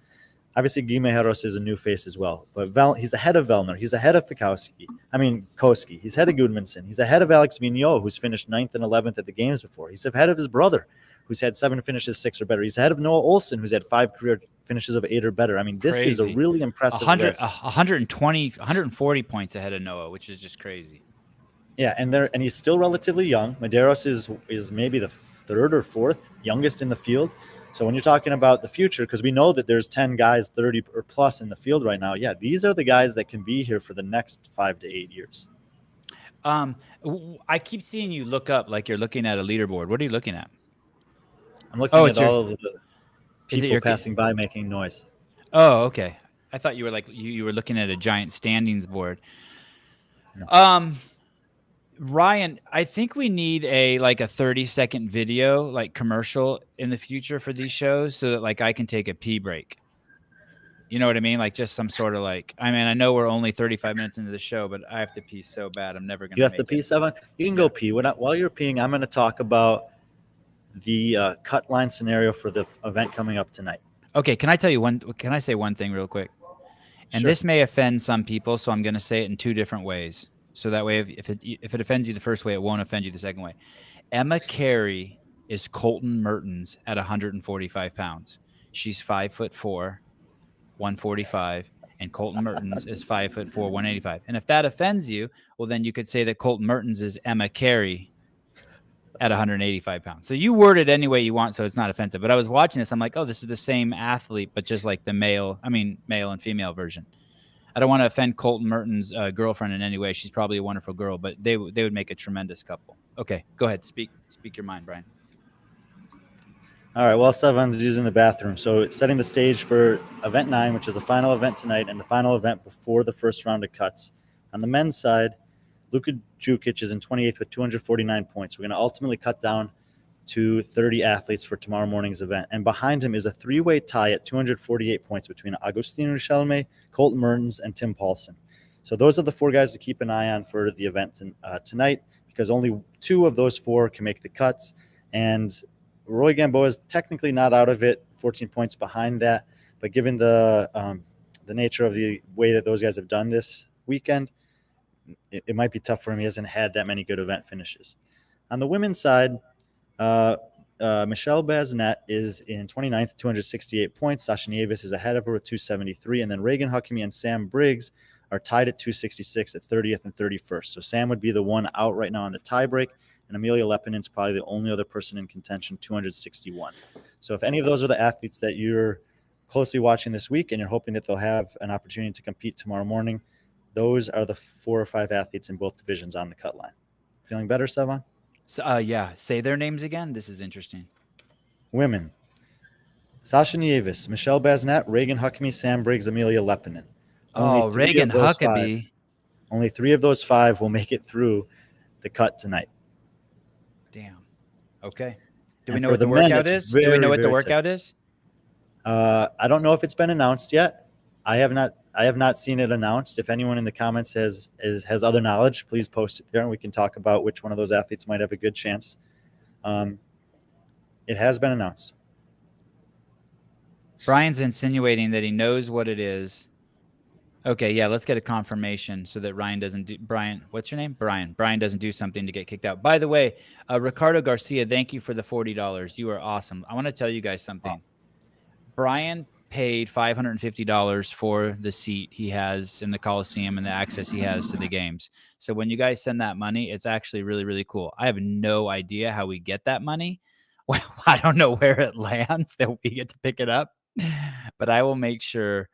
Obviously, Guy Mejeros is a new face as well. But he's ahead of Vellner. He's ahead of Koski. He's ahead of Gudmundsson. He's ahead of Alex Vigneault, who's finished 9th and 11th at the games before. He's ahead of his brother, who's had 7 finishes, 6 or better. He's ahead of Noah Olsen, who's had 5 career finishes of 8 or better. This is a really impressive list. 140 points ahead of Noah, which is just crazy. Yeah, and he's still relatively young. Medeiros is maybe the 3rd or 4th youngest in the field. So when you're talking about the future, because we know that there's 10 guys, 30 or plus in the field right now, yeah, these are the guys that can be here for the next 5 to 8 years. I keep seeing you look up like you're looking at a leaderboard. What are you looking at? I'm looking at all of the people passing by making noise. Oh, okay. I thought you were like you were looking at a giant standings board. No. Ryan, I think we need a 30-second video, like commercial in the future for these shows so that like I can take a pee break. You know what I mean? Like just some sort of I know we're only 35 minutes into the show, but I have to pee so bad. I'm never going to. You have to pee, Sevan? You can go pee. While you're peeing, I'm going to talk about the cut line scenario for the event coming up tonight. Okay. Can I say one thing real quick? And This may offend some people, so I'm going to say it in two different ways. So that way, if it offends you the first way, it won't offend you the second way. Emma Carey is Colton Mertens at 145 pounds. She's 5'4", 145, and Colton Mertens is 5'4", 185. And if that offends you, well, then you could say that Colton Mertens is Emma Carey at 185 pounds. So you word it any way you want, so it's not offensive. But I was watching this, I'm like, oh, this is the same athlete, but just like the male and female version. I don't want to offend Colton Mertens' girlfriend in any way. She's probably a wonderful girl, but they would make a tremendous couple. Okay, go ahead. Speak your mind, Brian. All right, well, Sevan's using the bathroom. So setting the stage for event 9, which is the final event tonight and the final event before the first round of cuts. On the men's side, Luka Jukic is in 28th with 249 points. We're going to ultimately cut down to 30 athletes for tomorrow morning's event. And behind him is a 3-way tie at 248 points between Agustin Richelme, Colton Mertens, and Tim Paulson. So those are the 4 guys to keep an eye on for the event tonight, because only 2 of those 4 can make the cuts. And Roy Gamboa is technically not out of it, 14 points behind that. But given the nature of the way that those guys have done this weekend, it might be tough for him. He hasn't had that many good event finishes. On the women's side, Michelle Basnet is in 29th, 268 points. Sasha Nieves is ahead of her with 273. And then Reagan Huckamy and Sam Briggs are tied at 266 at 30th and 31st. So Sam would be the one out right now on the tie break. And Amelia Lepinen's probably the only other person in contention, 261. So if any of those are the athletes that you're closely watching this week and you're hoping that they'll have an opportunity to compete tomorrow morning, those are the 4 or 5 athletes in both divisions on the cut line. Feeling better, Sevan? So, yeah. Say their names again. This is interesting. Women: Sasha Nieves, Michelle Basnet, Reagan Huckamy, Sam Briggs, Amelia Lepinen. Reagan Huckamy. Only 3 of those 5 will make it through the cut tonight. Damn. Okay. Do we know what the workout is? Do we know what the workout is? I don't know if it's been announced yet. I have not seen it announced. If anyone in the comments has other knowledge, please post it there, and we can talk about which one of those athletes might have a good chance. It has been announced. Brian's insinuating that he knows what it is. Okay, yeah, let's get a confirmation so that Ryan doesn't do. Brian, what's your name? Brian. Brian doesn't do something to get kicked out. By the way, Ricardo Garcia, thank you for the $40. You are awesome. I want to tell you guys something. Brian paid $550 for the seat he has in the Coliseum and the access he has to the games. So when you guys send that money, it's actually really, really cool. I have no idea how we get that money. Well, I don't know where it lands that we get to pick it up, but I will make sure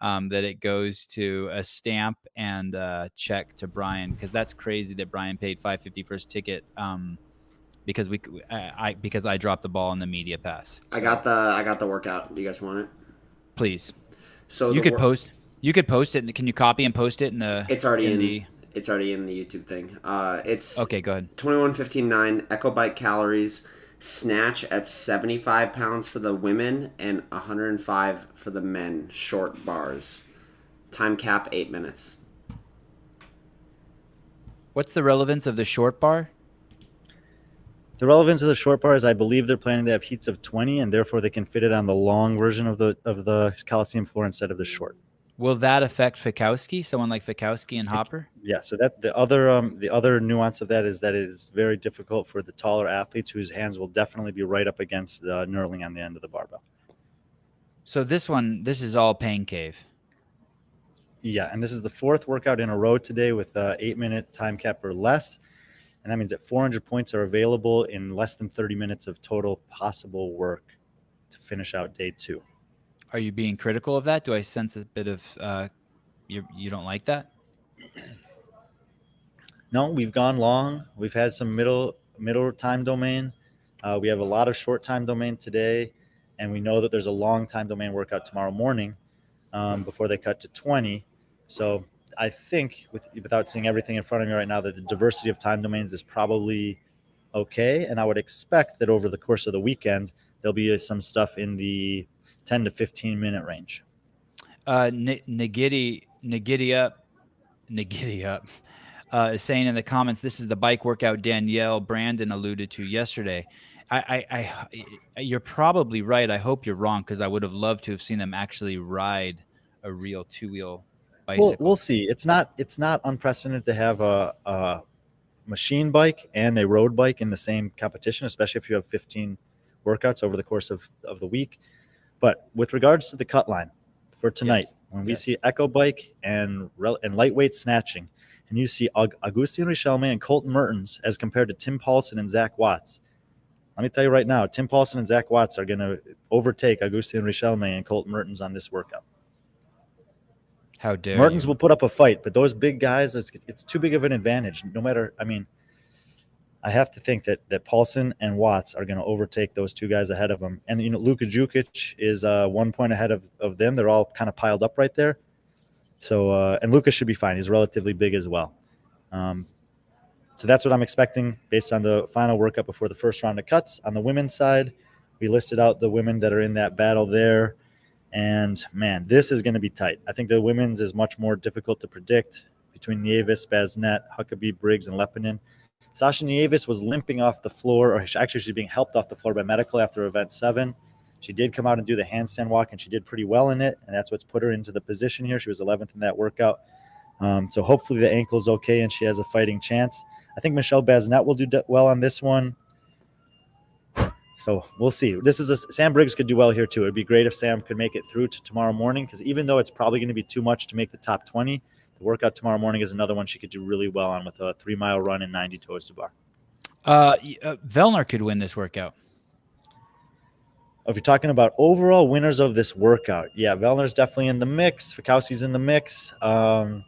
that it goes to a stamp and check to Brian, because that's crazy that Brian paid $550 for his ticket because I dropped the ball in the media pass. So. I got the workout. Do you guys want it? Please. So you could post it. Can you copy and post it in the? It's already in the YouTube thing. It's okay. Go ahead. 21:15.9 EchoBike calories. Snatch at 75 pounds for the women and 105 for the men. Short bars. Time cap 8 minutes. What's the relevance of the short bar? The relevance of the short bar is I believe they're planning to have heats of 20, and therefore they can fit it on the long version of the Coliseum floor instead of the short. Will that affect Fikowski? Someone like Fikowski and Hopper? Yeah. So that the other nuance of that is that it is very difficult for the taller athletes whose hands will definitely be right up against the knurling on the end of the barbell. So this is all pain cave. Yeah, and this is the 4th workout in a row today with 8-minute time cap or less. And that means that 400 points are available in less than 30 minutes of total possible work to finish out day 2. Are you being critical of that? Do I sense a bit of you don't like that? No, we've gone long. We've had some middle time domain. We have a lot of short time domain today, and we know that there's a long time domain workout tomorrow morning before they cut to 20. So I think, without seeing everything in front of me right now, that the diversity of time domains is probably okay, and I would expect that over the course of the weekend there'll be some stuff in the 10 to 15 minute range. Nagidi up is saying in the comments, this is the bike workout Danielle Brandon alluded to yesterday. You're probably right. I hope you're wrong, because I would have loved to have seen them actually ride a real 2-wheel bicycle. We'll see. It's not unprecedented to have a machine bike and a road bike in the same competition, especially if you have 15 workouts over the course of the week. But with regards to the cut line for tonight, when we see Echo Bike and lightweight snatching, and you see Agustin Richelme and Colton Mertens as compared to Tim Paulson and Zach Watts, let me tell you right now, Tim Paulson and Zach Watts are going to overtake Agustin Richelme and Colton Mertens on this workout. How dare Mertens you. will put up a fight, but those big guys, it's too big of an advantage. No matter, I have to think that Paulson and Watts are going to overtake those two guys ahead of them. And, Luka Jukic is 1 point ahead of them. They're all kind of piled up right there. So, and Luka should be fine. He's relatively big as well. So that's what I'm expecting based on the final workup before the first round of cuts. On the women's side, we listed out the women that are in that battle there. And, man, this is going to be tight. I think the women's is much more difficult to predict between Nieves, Basnet, Huckabee, Briggs, and Lepinin. Sasha Nieves was limping off the floor, or actually she's being helped off the floor by medical after event 7. She did come out and do the handstand walk, and she did pretty well in it, and that's what's put her into the position here. She was 11th in that workout. So hopefully the ankle's okay and she has a fighting chance. I think Michelle Basnet will do well on this one. So we'll see. Sam Briggs could do well here too. It'd be great if Sam could make it through to tomorrow morning, because even though it's probably going to be too much to make the top 20, the workout tomorrow morning is another one she could do really well on, with a 3-mile run and 90 toes to bar. Vellner could win this workout. If you're talking about overall winners of this workout, yeah, Vellner's definitely in the mix. Fikowski's in the mix. And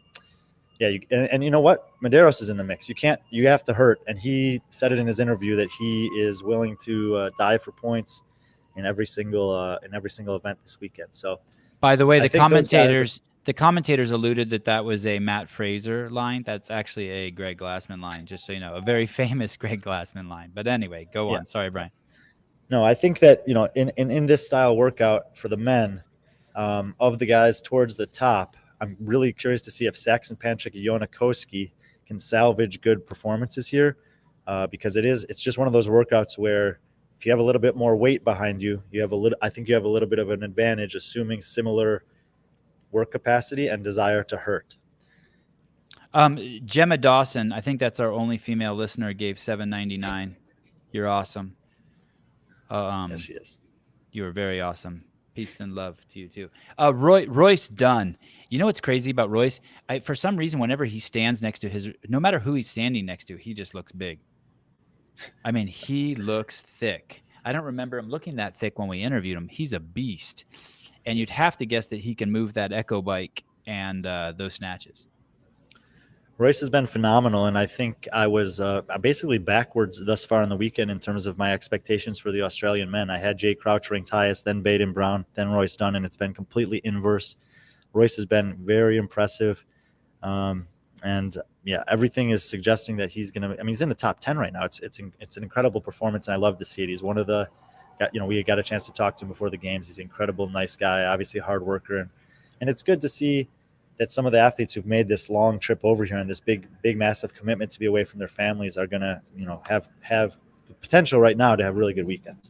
you know what? Medeiros is in the mix. You have to hurt. And he said it in his interview that he is willing to die for points in every single event this weekend. So, by the way, the commentators alluded that was a Matt Fraser line. That's actually a Greg Glassman line, just so you know, a very famous Greg Glassman line. But anyway, go on. Sorry, Brian. No, I think that, in this style workout for the men, of the guys towards the top, I'm really curious to see if Saxon Panchik and Jona Koski can salvage good performances here, because it's just one of those workouts where if you have a little bit more weight behind you, I think you have a little bit of an advantage, assuming similar work capacity and desire to hurt. Gemma Dawson, I think that's our only female listener, gave $7.99. You're awesome. Yes, she is. You are very awesome. Peace and love to you too. Royce Dunne. You know what's crazy about Royce? For some reason, whenever he stands next to no matter who he's standing next to, he just looks big. He looks thick. I don't remember him looking that thick when we interviewed him. He's a beast. And you'd have to guess that he can move that Echo bike and those snatches. Royce has been phenomenal, and I think I was basically backwards thus far in the weekend in terms of my expectations for the Australian men. I had Jay Crouch ranked highest, then Baden Brown, then Royce Dunne, and it's been completely inverse. Royce has been very impressive, everything is suggesting that he's going to. He's in the top 10 right now. It's an incredible performance, and I love to see it. He's one of the, we got a chance to talk to him before the games. He's an incredible, nice guy, obviously a hard worker, and it's good to see that some of the athletes who've made this long trip over here and this big, massive commitment to be away from their families are going to, have the potential right now to have really good weekends.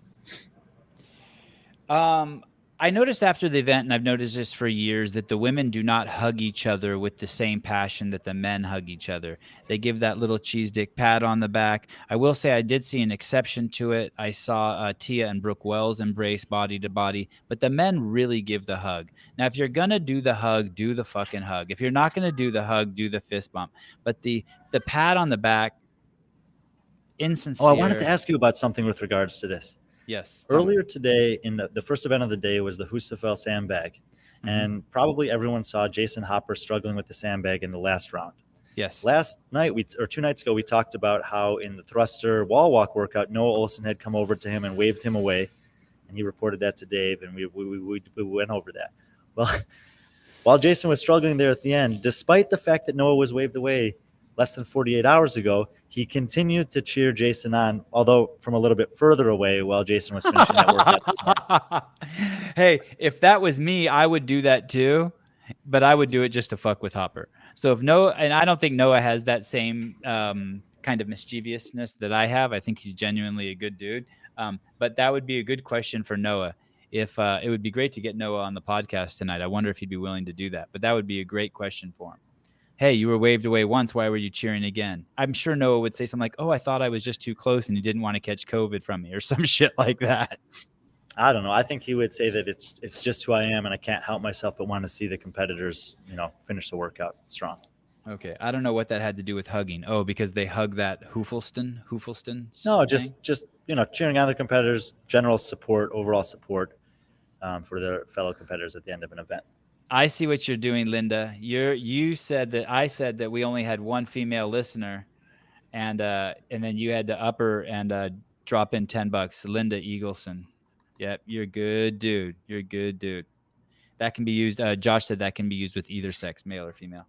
I noticed after the event, and I've noticed this for years, that the women do not hug each other with the same passion that the men hug each other. They give that little cheese dick pat on the back. I will say I did see an exception to it. I saw Tia and Brooke Wells embrace body to body, but the men really give the hug. Now, if you're going to do the hug, do the fucking hug. If you're not going to do the hug, do the fist bump. But the pat on the back, insincere. Oh, I wanted to ask you about something with regards to this. Yes. Earlier today, in the first event of the day, was the Husafel sandbag. Mm-hmm. And probably everyone saw Jason Hopper struggling with the sandbag in the last round. Yes. Last night, or 2 nights ago, we talked about how in the thruster wall walk workout, Noah Olson had come over to him and waved him away. And he reported that to Dave, and we went over that. Well, while Jason was struggling there at the end, despite the fact that Noah was waved away less than 48 hours ago, he continued to cheer Jason on, although from a little bit further away while Jason was finishing that workout this morning. Hey, if that was me, I would do that too, but I would do it just to fuck with Hopper. So if Noah, and I don't think Noah has that same kind of mischievousness that I have. I think he's genuinely a good dude. But that would be a good question for Noah. If it would be great to get Noah on the podcast tonight. I wonder if he'd be willing to do that. But that would be a great question for him. Hey, you were waved away once. Why were you cheering again? I'm sure Noah would say something like, oh, I thought I was just too close and you didn't want to catch COVID from me or some shit like that. I don't know. I think he would say that it's just who I am and I can't help myself but want to see the competitors, finish the workout strong. Okay. I don't know what that had to do with hugging. Oh, because they hug that Hoofelston? No, just cheering on the competitors, general support, overall support for their fellow competitors at the end of an event. I see what you're doing, Linda. You said that I said that we only had one female listener, and then you had to up her and drop in $10. Linda Eagleson. Yep, you're a good dude. You're a good dude. That can be used. Josh said that can be used with either sex, male or female.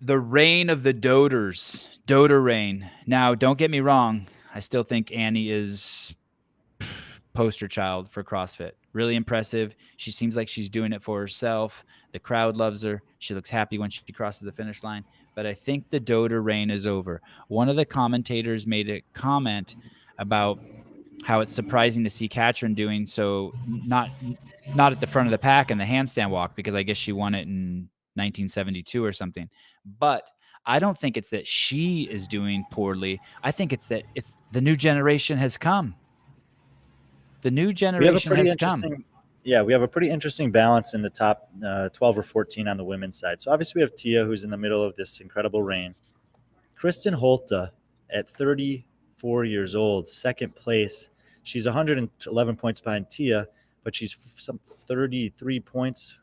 The reign of the doters, doter reign. Now, don't get me wrong. I still think Annie is poster child for CrossFit. Really impressive. She seems like she's doing it for herself. The crowd loves her. She looks happy when she crosses the finish line. But I think the doter reign is over. One of the commentators made a comment about how it's surprising to see Katrin doing so not at the front of the pack in the handstand walk, because I guess she won it in 1972 or something. But I don't think it's that she is doing poorly. I think it's that the new generation has come. The new generation has come. Yeah, we have a pretty interesting balance in the top 12 or 14 on the women's side. So obviously we have Tia, who's in the middle of this incredible reign. Kristin Holte at 34 years old, second place. She's 111 points behind Tia, but she's some 33 points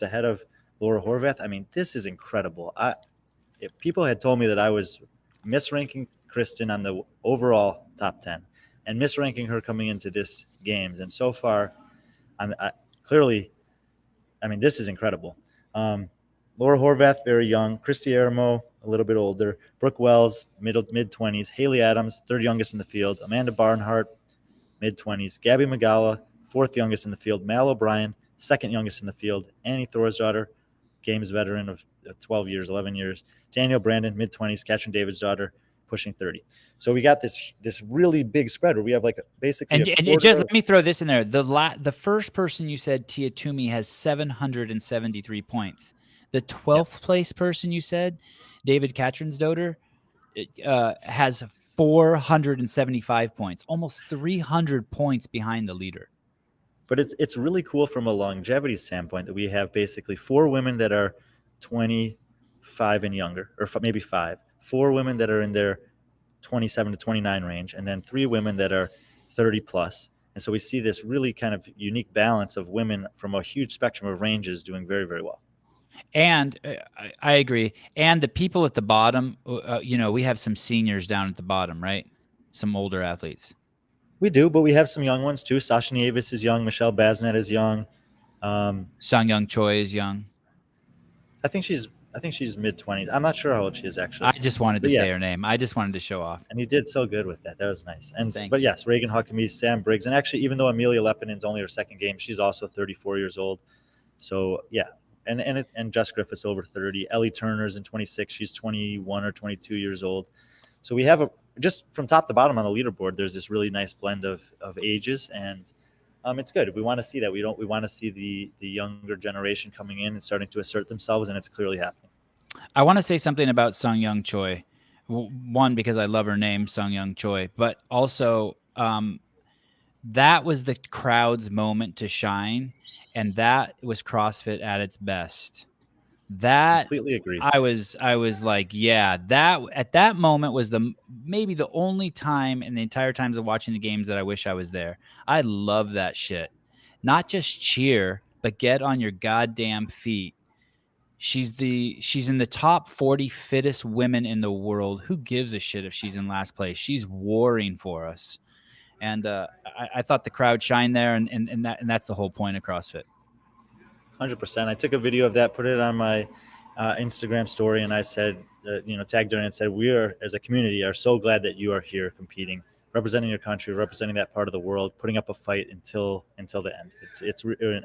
ahead of Laura Horvath. I mean, this is incredible. If people had told me that I was misranking Kristin on the overall top 10 and misranking her coming into this games, and so far, this is incredible. Laura Horvath, very young. Guillermo, a little bit older. Brooke Wells, mid-20s. Haley Adams, third youngest in the field. Amanda Barnhart, mid-20s. Gabby Magala, fourth youngest in the field. Mal O'Brien, second youngest in the field. Annie Thorsdottir, games veteran of 12 years, 11 years. Danielle Brandon, mid-20s. Katrin David's daughter, pushing 30. So we got this really big spread where we have basically and just let me throw this in there. The first person you said, Tia Toomey, has 773 points. The 12th place person you said, David Katrin's daughter, has 475 points, almost 300 points behind the leader. But it's really cool from a longevity standpoint that we have basically 4 women that are 25 and younger, or maybe 5. 4 women that are in their 27 to 29 range, and then 3 women that are 30 plus. And so we see this really kind of unique balance of women from a huge spectrum of ranges doing very, very well. And I agree. And the people at the bottom, we have some seniors down at the bottom, right? Some older athletes. We do, but we have some young ones too. Sasha Nieves is young. Michelle Basnet is young. Sang-Young Choi is young. I think she's mid-20s. I'm not sure how old she is, actually. I just wanted to say her name. I just wanted to show off. And you did so good with that. That was nice. But yes, Reagan Huckabee, Sam Briggs. And actually, even though Amelia Lepinen's only her second game, she's also 34 years old. So, yeah. And Jess Griffiths over 30. Ellie Turner's in 26. She's 21 or 22 years old. So we have just from top to bottom on the leaderboard, there's this really nice blend of ages, and it's good. We want to see that. We want to see the younger generation coming in and starting to assert themselves, and it's clearly happening. I want to say something about Sang-Young Choi. One, because I love her name, Sang-Young Choi, but also that was the crowd's moment to shine, and that was CrossFit at its best. That Completely agree. I was like, yeah, that at that moment was maybe the only time in the entire times of watching the games that I wish I was there. I love that shit. Not just cheer, but get on your goddamn feet. She's in the top 40 fittest women in the world. Who gives a shit if she's in last place? She's warring for us. And I thought the crowd shined there, and that's the whole point of CrossFit. 100%. I took a video of that, put it on my Instagram story, and I said, tagged her and said, we are, as a community, are so glad that you are here competing, representing your country, representing that part of the world, putting up a fight until the end.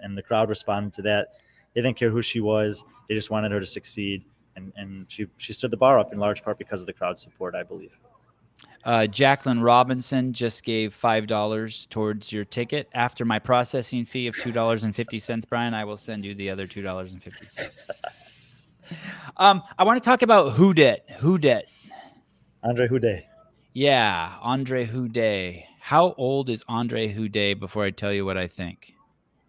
And the crowd responded to that. They didn't care who she was. They just wanted her to succeed. And she stood the bar up in large part because of the crowd support, I believe. Jacqueline Robinson just gave $5 towards your ticket. After my processing fee of $2.50, Brian, I will send you the other $2.50. I want to talk about Houdet. Andre Houdet. Yeah, Andre Houdet. How old is Andre Houdet before I tell you what I think?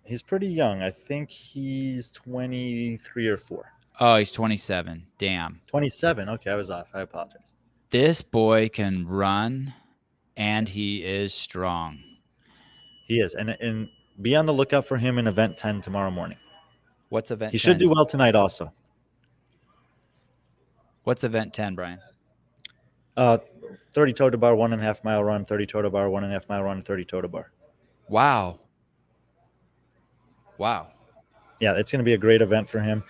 He's pretty young. I think he's 23 or 4. Oh, he's 27. Damn. 27. Okay, I was off. I apologize. This boy can run, and he is strong. He is. And be on the lookout for him in event 10 tomorrow morning. What's event 10? He should do well tonight also. What's event 10, Brian? 30 toe to bar, 1.5 mile run, 30 toe to bar, 1.5 mile run, 30 toe to bar. Wow. Yeah, it's going to be a great event for him.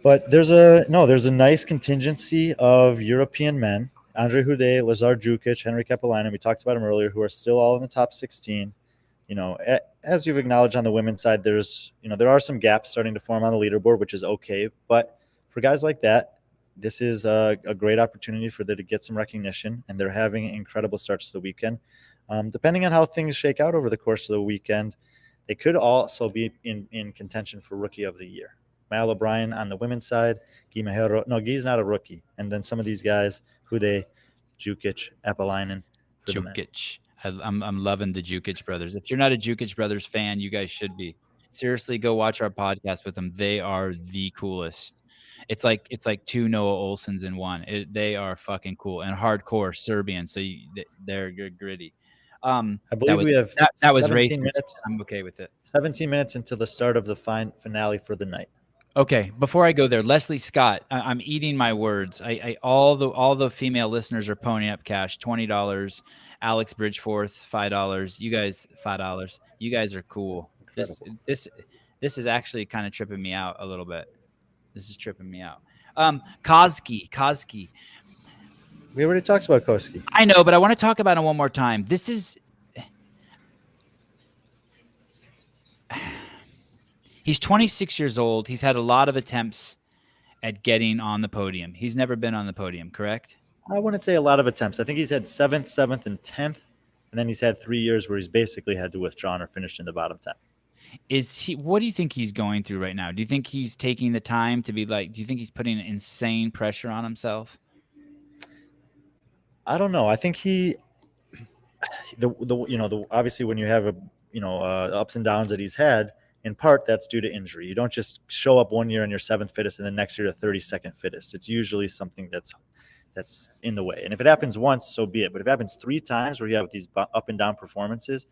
But there's a nice contingency of European men, Andre Houdet, Lazar Jukic, Henry Kepelainen, we talked about him earlier, who are still all in the top 16. As you've acknowledged on the women's side, there are some gaps starting to form on the leaderboard, which is okay. But for guys like that, this is a great opportunity for them to get some recognition, and they're having incredible starts to the weekend. Depending on how things shake out over the course of the weekend, they could also be in contention for Rookie of the Year. Mal O'Brien on the women's side, Guy Mahero. No, Guy's not a rookie. And then some of these guys, Houdet, Jukic, Epelainen. Jukic. I'm loving the Jukic brothers. If you're not a Jukic brothers fan, you guys should be. Seriously, go watch our podcast with them. They are the coolest. It's like 2 Noah Olsons in one. They are fucking cool and hardcore Serbian. So they're gritty. I believe we have that was racist. Minutes. I'm okay with it. 17 minutes until the start of the finale for the night. Okay, before I go there, Leslie Scott, I'm eating my words. All the female listeners are ponying up cash, $20. Alex Bridgeforth, $5. You guys, $5. You guys are cool. This is actually kind of tripping me out a little bit. This is tripping me out. Koski. We already talked about Koski. I know, but I want to talk about it one more time. This is. He's 26 years old. He's had a lot of attempts at getting on the podium. He's never been on the podium, correct? I wouldn't say a lot of attempts. I think he's had 7th, and 10th, and then he's had 3 years where he's basically had to withdraw or finish in the bottom 10. What do you think he's going through right now? Do you think he's taking the time to be like, do you think he's putting insane pressure on himself? I don't know. I think obviously when you have ups and downs that he's had, in part that's due to injury. You don't just show up one year and you're 7th fittest and then next year you're 32nd fittest. It's usually something that's in the way. And if it happens once, so be it. But if it happens 3 times where you have these up and down performances,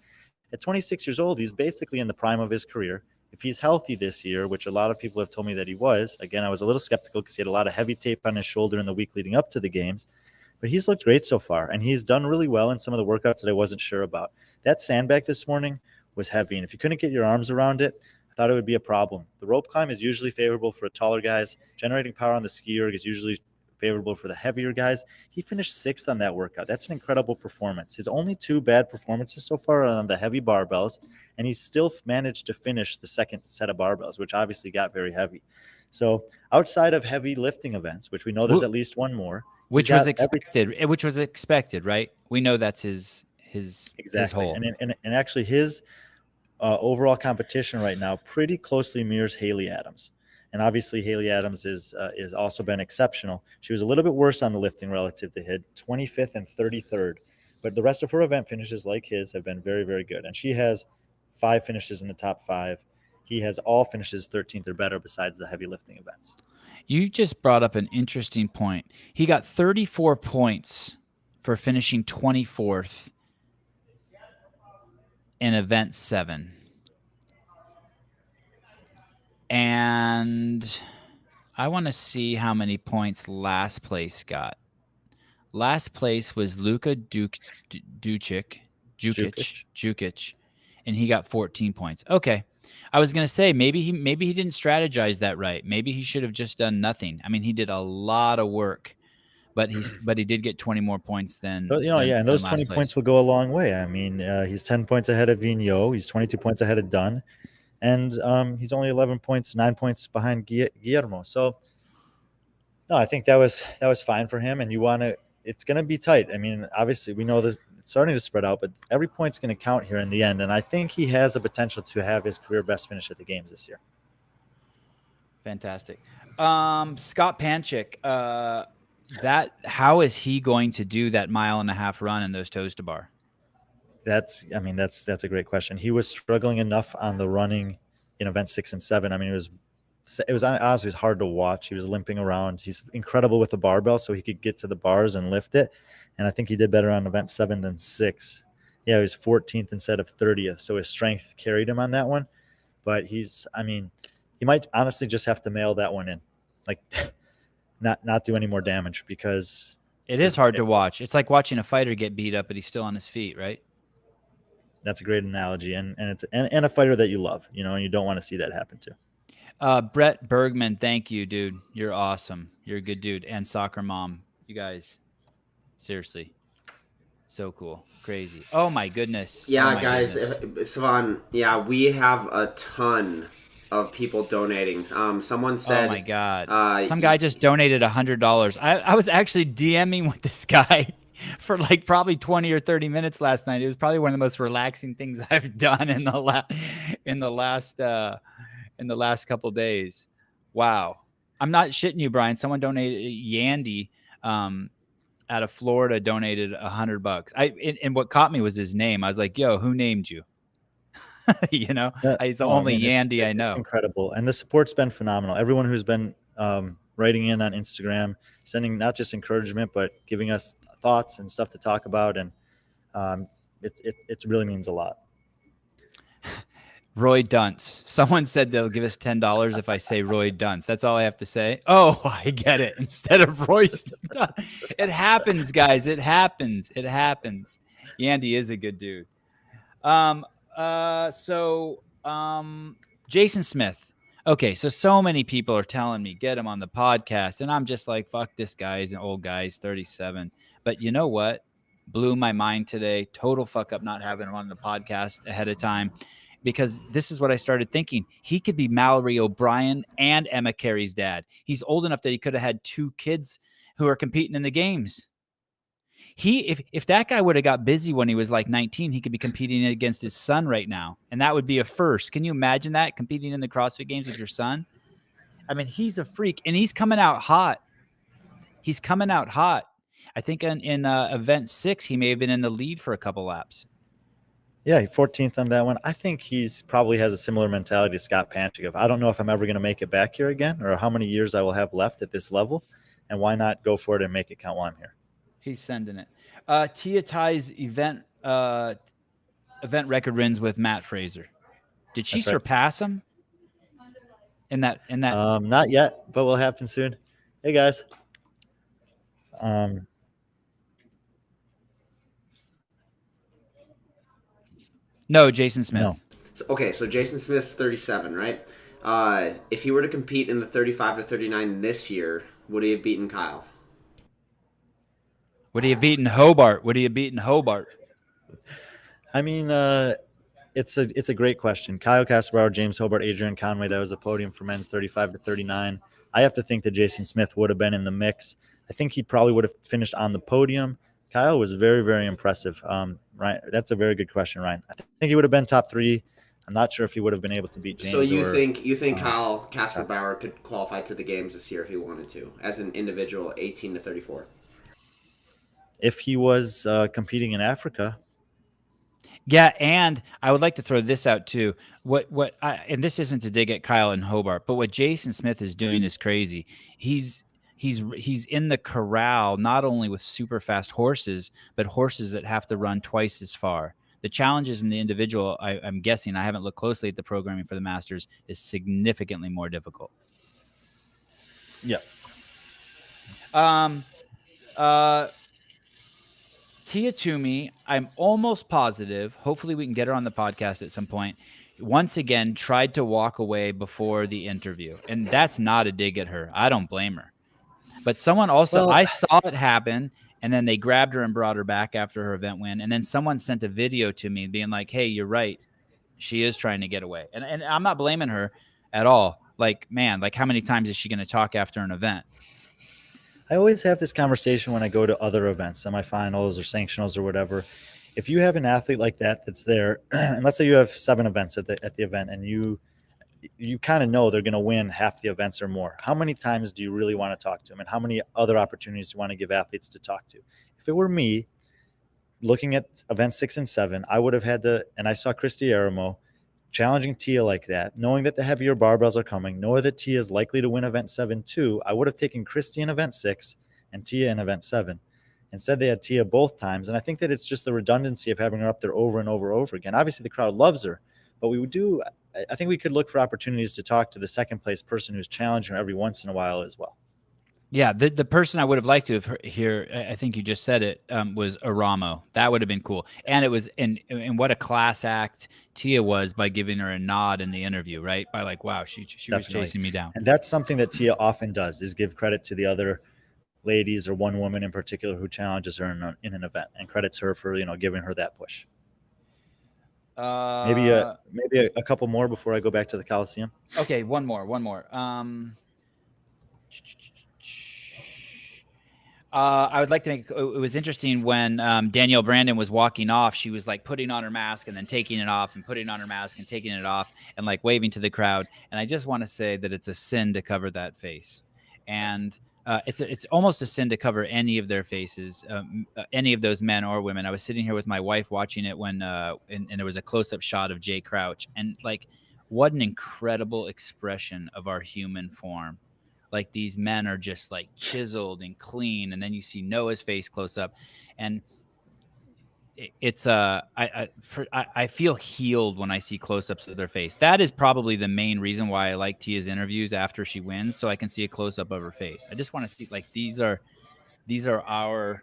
at 26 years old, he's basically in the prime of his career. If he's healthy this year, which a lot of people have told me that he was, again, I was a little skeptical because he had a lot of heavy tape on his shoulder in the week leading up to the games. But he's looked great so far, and he's done really well in some of the workouts that I wasn't sure about. That sandbag this morning was heavy, and if you couldn't get your arms around it, I thought it would be a problem. The rope climb is usually favorable for taller guys. Generating power on the ski erg is usually favorable for the heavier guys. He finished 6th on that workout. That's an incredible performance. His only 2 bad performances so far are on the heavy barbells, and he's still managed to finish the 2nd set of barbells, which obviously got very heavy. So outside of heavy lifting events, which we know there's at least one more, which was expected, right? We know that's his exactly. His and actually his overall competition right now pretty closely mirrors Haley Adams. And obviously Haley Adams is also been exceptional. She was a little bit worse on the lifting relative to his 25th and 33rd, but the rest of her event finishes like his have been very, very good. And she has 5 finishes in the top 5. he has all finishes 13th or better besides the heavy lifting events. You just brought up an interesting point. He got 34 points for finishing 24th in event 7. And I want to see how many points last place got. Last place was Luka Jukic, and he got 14 points. Okay. I was going to say maybe he didn't strategize that right. Maybe he should have just done nothing. I mean, he did a lot of work, but he did get 20 more points than. But, and those 20 points will go a long way. I mean, he's 10 points ahead of Vigneault. He's 22 points ahead of Dunne, and he's only 11 points, 9 points behind Guillermo. So, no, I think that was fine for him. And it's going to be tight. I mean, obviously, we know that it's starting to spread out, but every point's going to count here in the end. And I think he has the potential to have his career best finish at the games this year. Fantastic. Scott Panchik, how is he going to do that 1.5 mile run in those toes to bar? That's a great question. He was struggling enough on the running in event 6 and 7. I mean, it was honestly hard to watch. He was limping around. He's incredible with the barbell, so he could get to the bars and lift it. And I think he did better on event 7 than 6. Yeah, he was 14th instead of 30th. So his strength carried him on that one. But he might honestly just have to mail that one in. Like, not do any more damage, because it is hard to watch. It's like watching a fighter get beat up, but he's still on his feet, right? That's a great analogy. And it's a fighter that you love, and you don't want to see that happen to. Brett Bergman, thank you, dude. You're awesome. You're a good dude. And Soccer Mom. You guys, seriously, so cool. Crazy. Oh, my goodness. Yeah, guys. Sevan, we have a ton of people donating. Someone said, oh my God. Some guy just donated $100. I was actually DMing with this guy for like probably 20 or 30 minutes last night. It was probably one of the most relaxing things I've done in the last couple of days. Wow. I'm not shitting you, Brian. Someone donated. Yandy out of Florida donated $100. And what caught me was his name. I was like, yo, who named you? He's the only Yandy I know. Incredible. And the support's been phenomenal. Everyone who's been writing in on Instagram, sending not just encouragement, but giving us thoughts and stuff to talk about. And it really means a lot. Roy Dunce. Someone said they'll give us $10 if I say Roy Dunce. That's all I have to say. Oh, I get it. Instead of Royce Dunce. It happens, guys. It happens. Yandy is a good dude. Jason Smith. Okay, so many people are telling me, get him on the podcast. And I'm just like, fuck this guy. He's an old guy. He's 37. But you know what? Blew my mind today. Total fuck up not having him on the podcast ahead of time. Because this is what I started thinking. He could be Mallory O'Brien and Emma Carey's dad. He's old enough that he could have had 2 kids who are competing in the games. If that guy would have got busy when he was like 19, he could be competing against his son right now. And that would be a first. Can you imagine that, competing in the CrossFit Games with your son? I mean, he's a freak, and he's coming out hot. I think in event 6, he may have been in the lead for a couple laps. Yeah, 14th on that one. I think he's probably has a similar mentality to Scott Panchik. I don't know if I'm ever going to make it back here again, or how many years I will have left at this level, and why not go for it and make it count while I'm here. He's sending it. Tia Tai's event record wins with Matt Fraser. Did she surpass him in that? Not yet, but will happen soon. Hey guys. No, Jason Smith. No. So Jason Smith's 37, right? If he were to compete in the 35 to 39 this year, would he have beaten Kyle? Would he have beaten Hobart? I mean, it's a great question. Kyle Casper, James Hobart, Adrian Conway, that was a podium for men's 35 to 39. I have to think that Jason Smith would have been in the mix. I think he probably would have finished on the podium. Kyle was very, very impressive. Ryan, that's a very good question, Ryan. I think he would have been top 3. I'm not sure if he would have been able to beat James. So you think Kyle Casper could qualify to the games this year if he wanted to, as an individual, 18 to 34? If he was competing in Africa. Yeah, and I would like to throw this out too. And this isn't to dig at Kyle and Hobart, but what Jason Smith is doing is crazy. He's in the corral not only with super fast horses, but horses that have to run twice as far. The challenges in the individual, I'm guessing, I haven't looked closely at the programming for the Masters, is significantly more difficult. Yeah. Tia Toomey, I'm almost positive, hopefully we can get her on the podcast at some point, once again tried to walk away before the interview. And that's not a dig at her. I don't blame her. But someone also, I saw it happen, and then they grabbed her and brought her back after her event win. And then someone sent a video to me being like, hey, you're right. She is trying to get away. And I'm not blaming her at all. Like, man, like how many times is she going to talk after an event? I always have this conversation when I go to other events, semifinals or sanctionals or whatever. If you have an athlete like that that's there, and let's say you have 7 events at the event, and you kind of know they're going to win half the events or more, how many times do you really want to talk to them, and how many other opportunities do you want to give athletes to talk to? If it were me looking at events 6 and 7, I would have had and I saw Guillermo challenging Tia like that, knowing that the heavier barbells are coming, knowing that Tia is likely to win event 7 too. I would have taken Kristin in event 6 and Tia in event 7. Instead, they had Tia both times. And I think that it's just the redundancy of having her up there over and over again. Obviously, the crowd loves her, but I think we could look for opportunities to talk to the second place person who's challenging her every once in a while as well. Yeah, the person I would have liked to have here, I think you just said it, was Aramo. That would have been cool. And it was, and what a class act Tia was by giving her a nod in the interview, right? By like, wow, she was chasing me down. And that's something that Tia often does, is give credit to the other ladies or one woman in particular who challenges her in an event, and credits her for, giving her that push. Maybe a couple more before I go back to the Coliseum. Okay, one more. I would like to make, it was interesting when Danielle Brandon was walking off, she was like putting on her mask and then taking it off and putting on her mask and taking it off and like waving to the crowd. And I just want to say that it's a sin to cover that face. And it's almost a sin to cover any of their faces, any of those men or women. I was sitting here with my wife watching it when, and there was a close-up shot of Jay Crouch, and like, what an incredible expression of our human form. Like, these men are just like chiseled and clean, and then you see Noah's face close up, and it's I feel healed when I see close-ups of their face. That is probably the main reason why I like Tia's interviews after she wins, so I can see a close-up of her face. I just want to see, like, these are our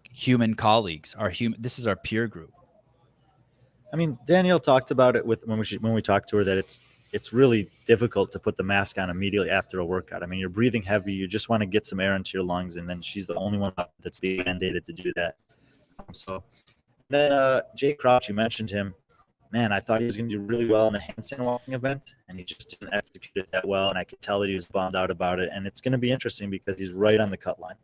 human colleagues, this is our peer group. I mean, Danielle talked about it when we talked to her, that it's really difficult to put the mask on immediately after a workout. I mean, you're breathing heavy, you just want to get some air into your lungs, and then she's the only one that's being mandated to do that. So then Jay Crouch, you mentioned him. Man, I thought he was going to do really well in the handstand walking event, and he just didn't execute it that well, and I could tell that he was bummed out about it. And it's going to be interesting because he's right on the cut line.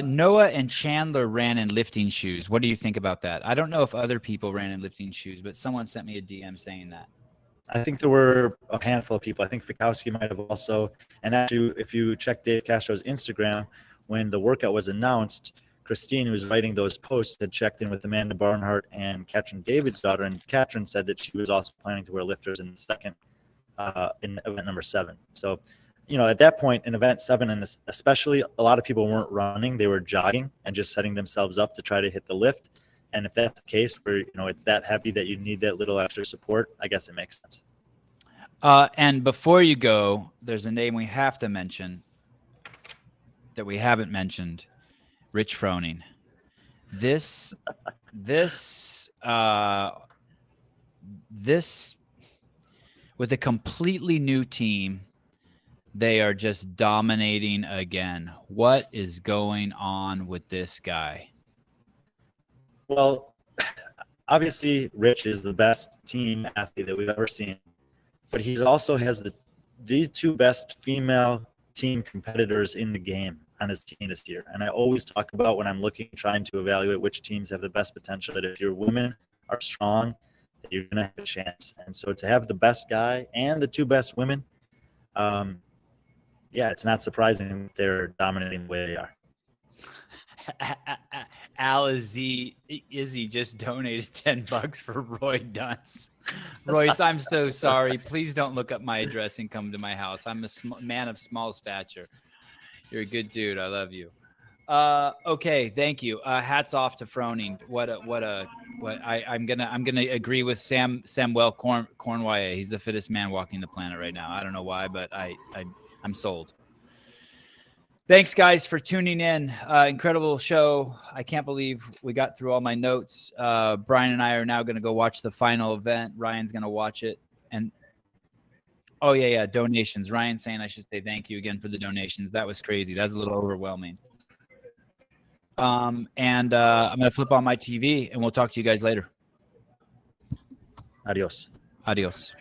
Noah and Chandler ran in lifting shoes. What do you think about that? I don't know if other people ran in lifting shoes, but someone sent me a DM saying that. I think there were a handful of people. I think Fikowski might have also. And actually, if you check Dave Castro's Instagram, when the workout was announced, Christine, who was writing those posts, had checked in with Amanda Barnhart and Katrin David's daughter, and Katrin said that she was also planning to wear lifters in the second, in event number 7. So, at that point in event 7, and especially a lot of people weren't running, they were jogging and just setting themselves up to try to hit the lift. And if that's the case where, it's that heavy that you need that little extra support, I guess it makes sense. And before you go, there's a name we have to mention that we haven't mentioned. Rich Froning. This with a completely new team, they are just dominating again. What is going on with this guy? Well, obviously, Rich is the best team athlete that we've ever seen, but he also has the 2 best female team competitors in the game on his team this year. And I always talk about, when I'm trying to evaluate which teams have the best potential, that if your women are strong, that you're going to have a chance. And so to have the best guy and the 2 best women, it's not surprising they're dominating the way they are. Al Izzy just donated $10 for Roy Dunne. Royce, I'm so sorry. Please don't look up my address and come to my house. I'm a man of small stature. You're a good dude. I love you. Okay, thank you. Hats off to Froning. I'm gonna agree with Samuel Cournoyer. He's the fittest man walking the planet right now. I don't know why, but I'm sold. Thanks, guys, for tuning in. Incredible show. I can't believe we got through all my notes. Brian and I are now going to go watch the final event. Ryan's going to watch it. And oh, yeah, donations. Ryan's saying I should say thank you again for the donations. That was crazy. That was a little overwhelming. I'm going to flip on my TV, and we'll talk to you guys later. Adios. Adios.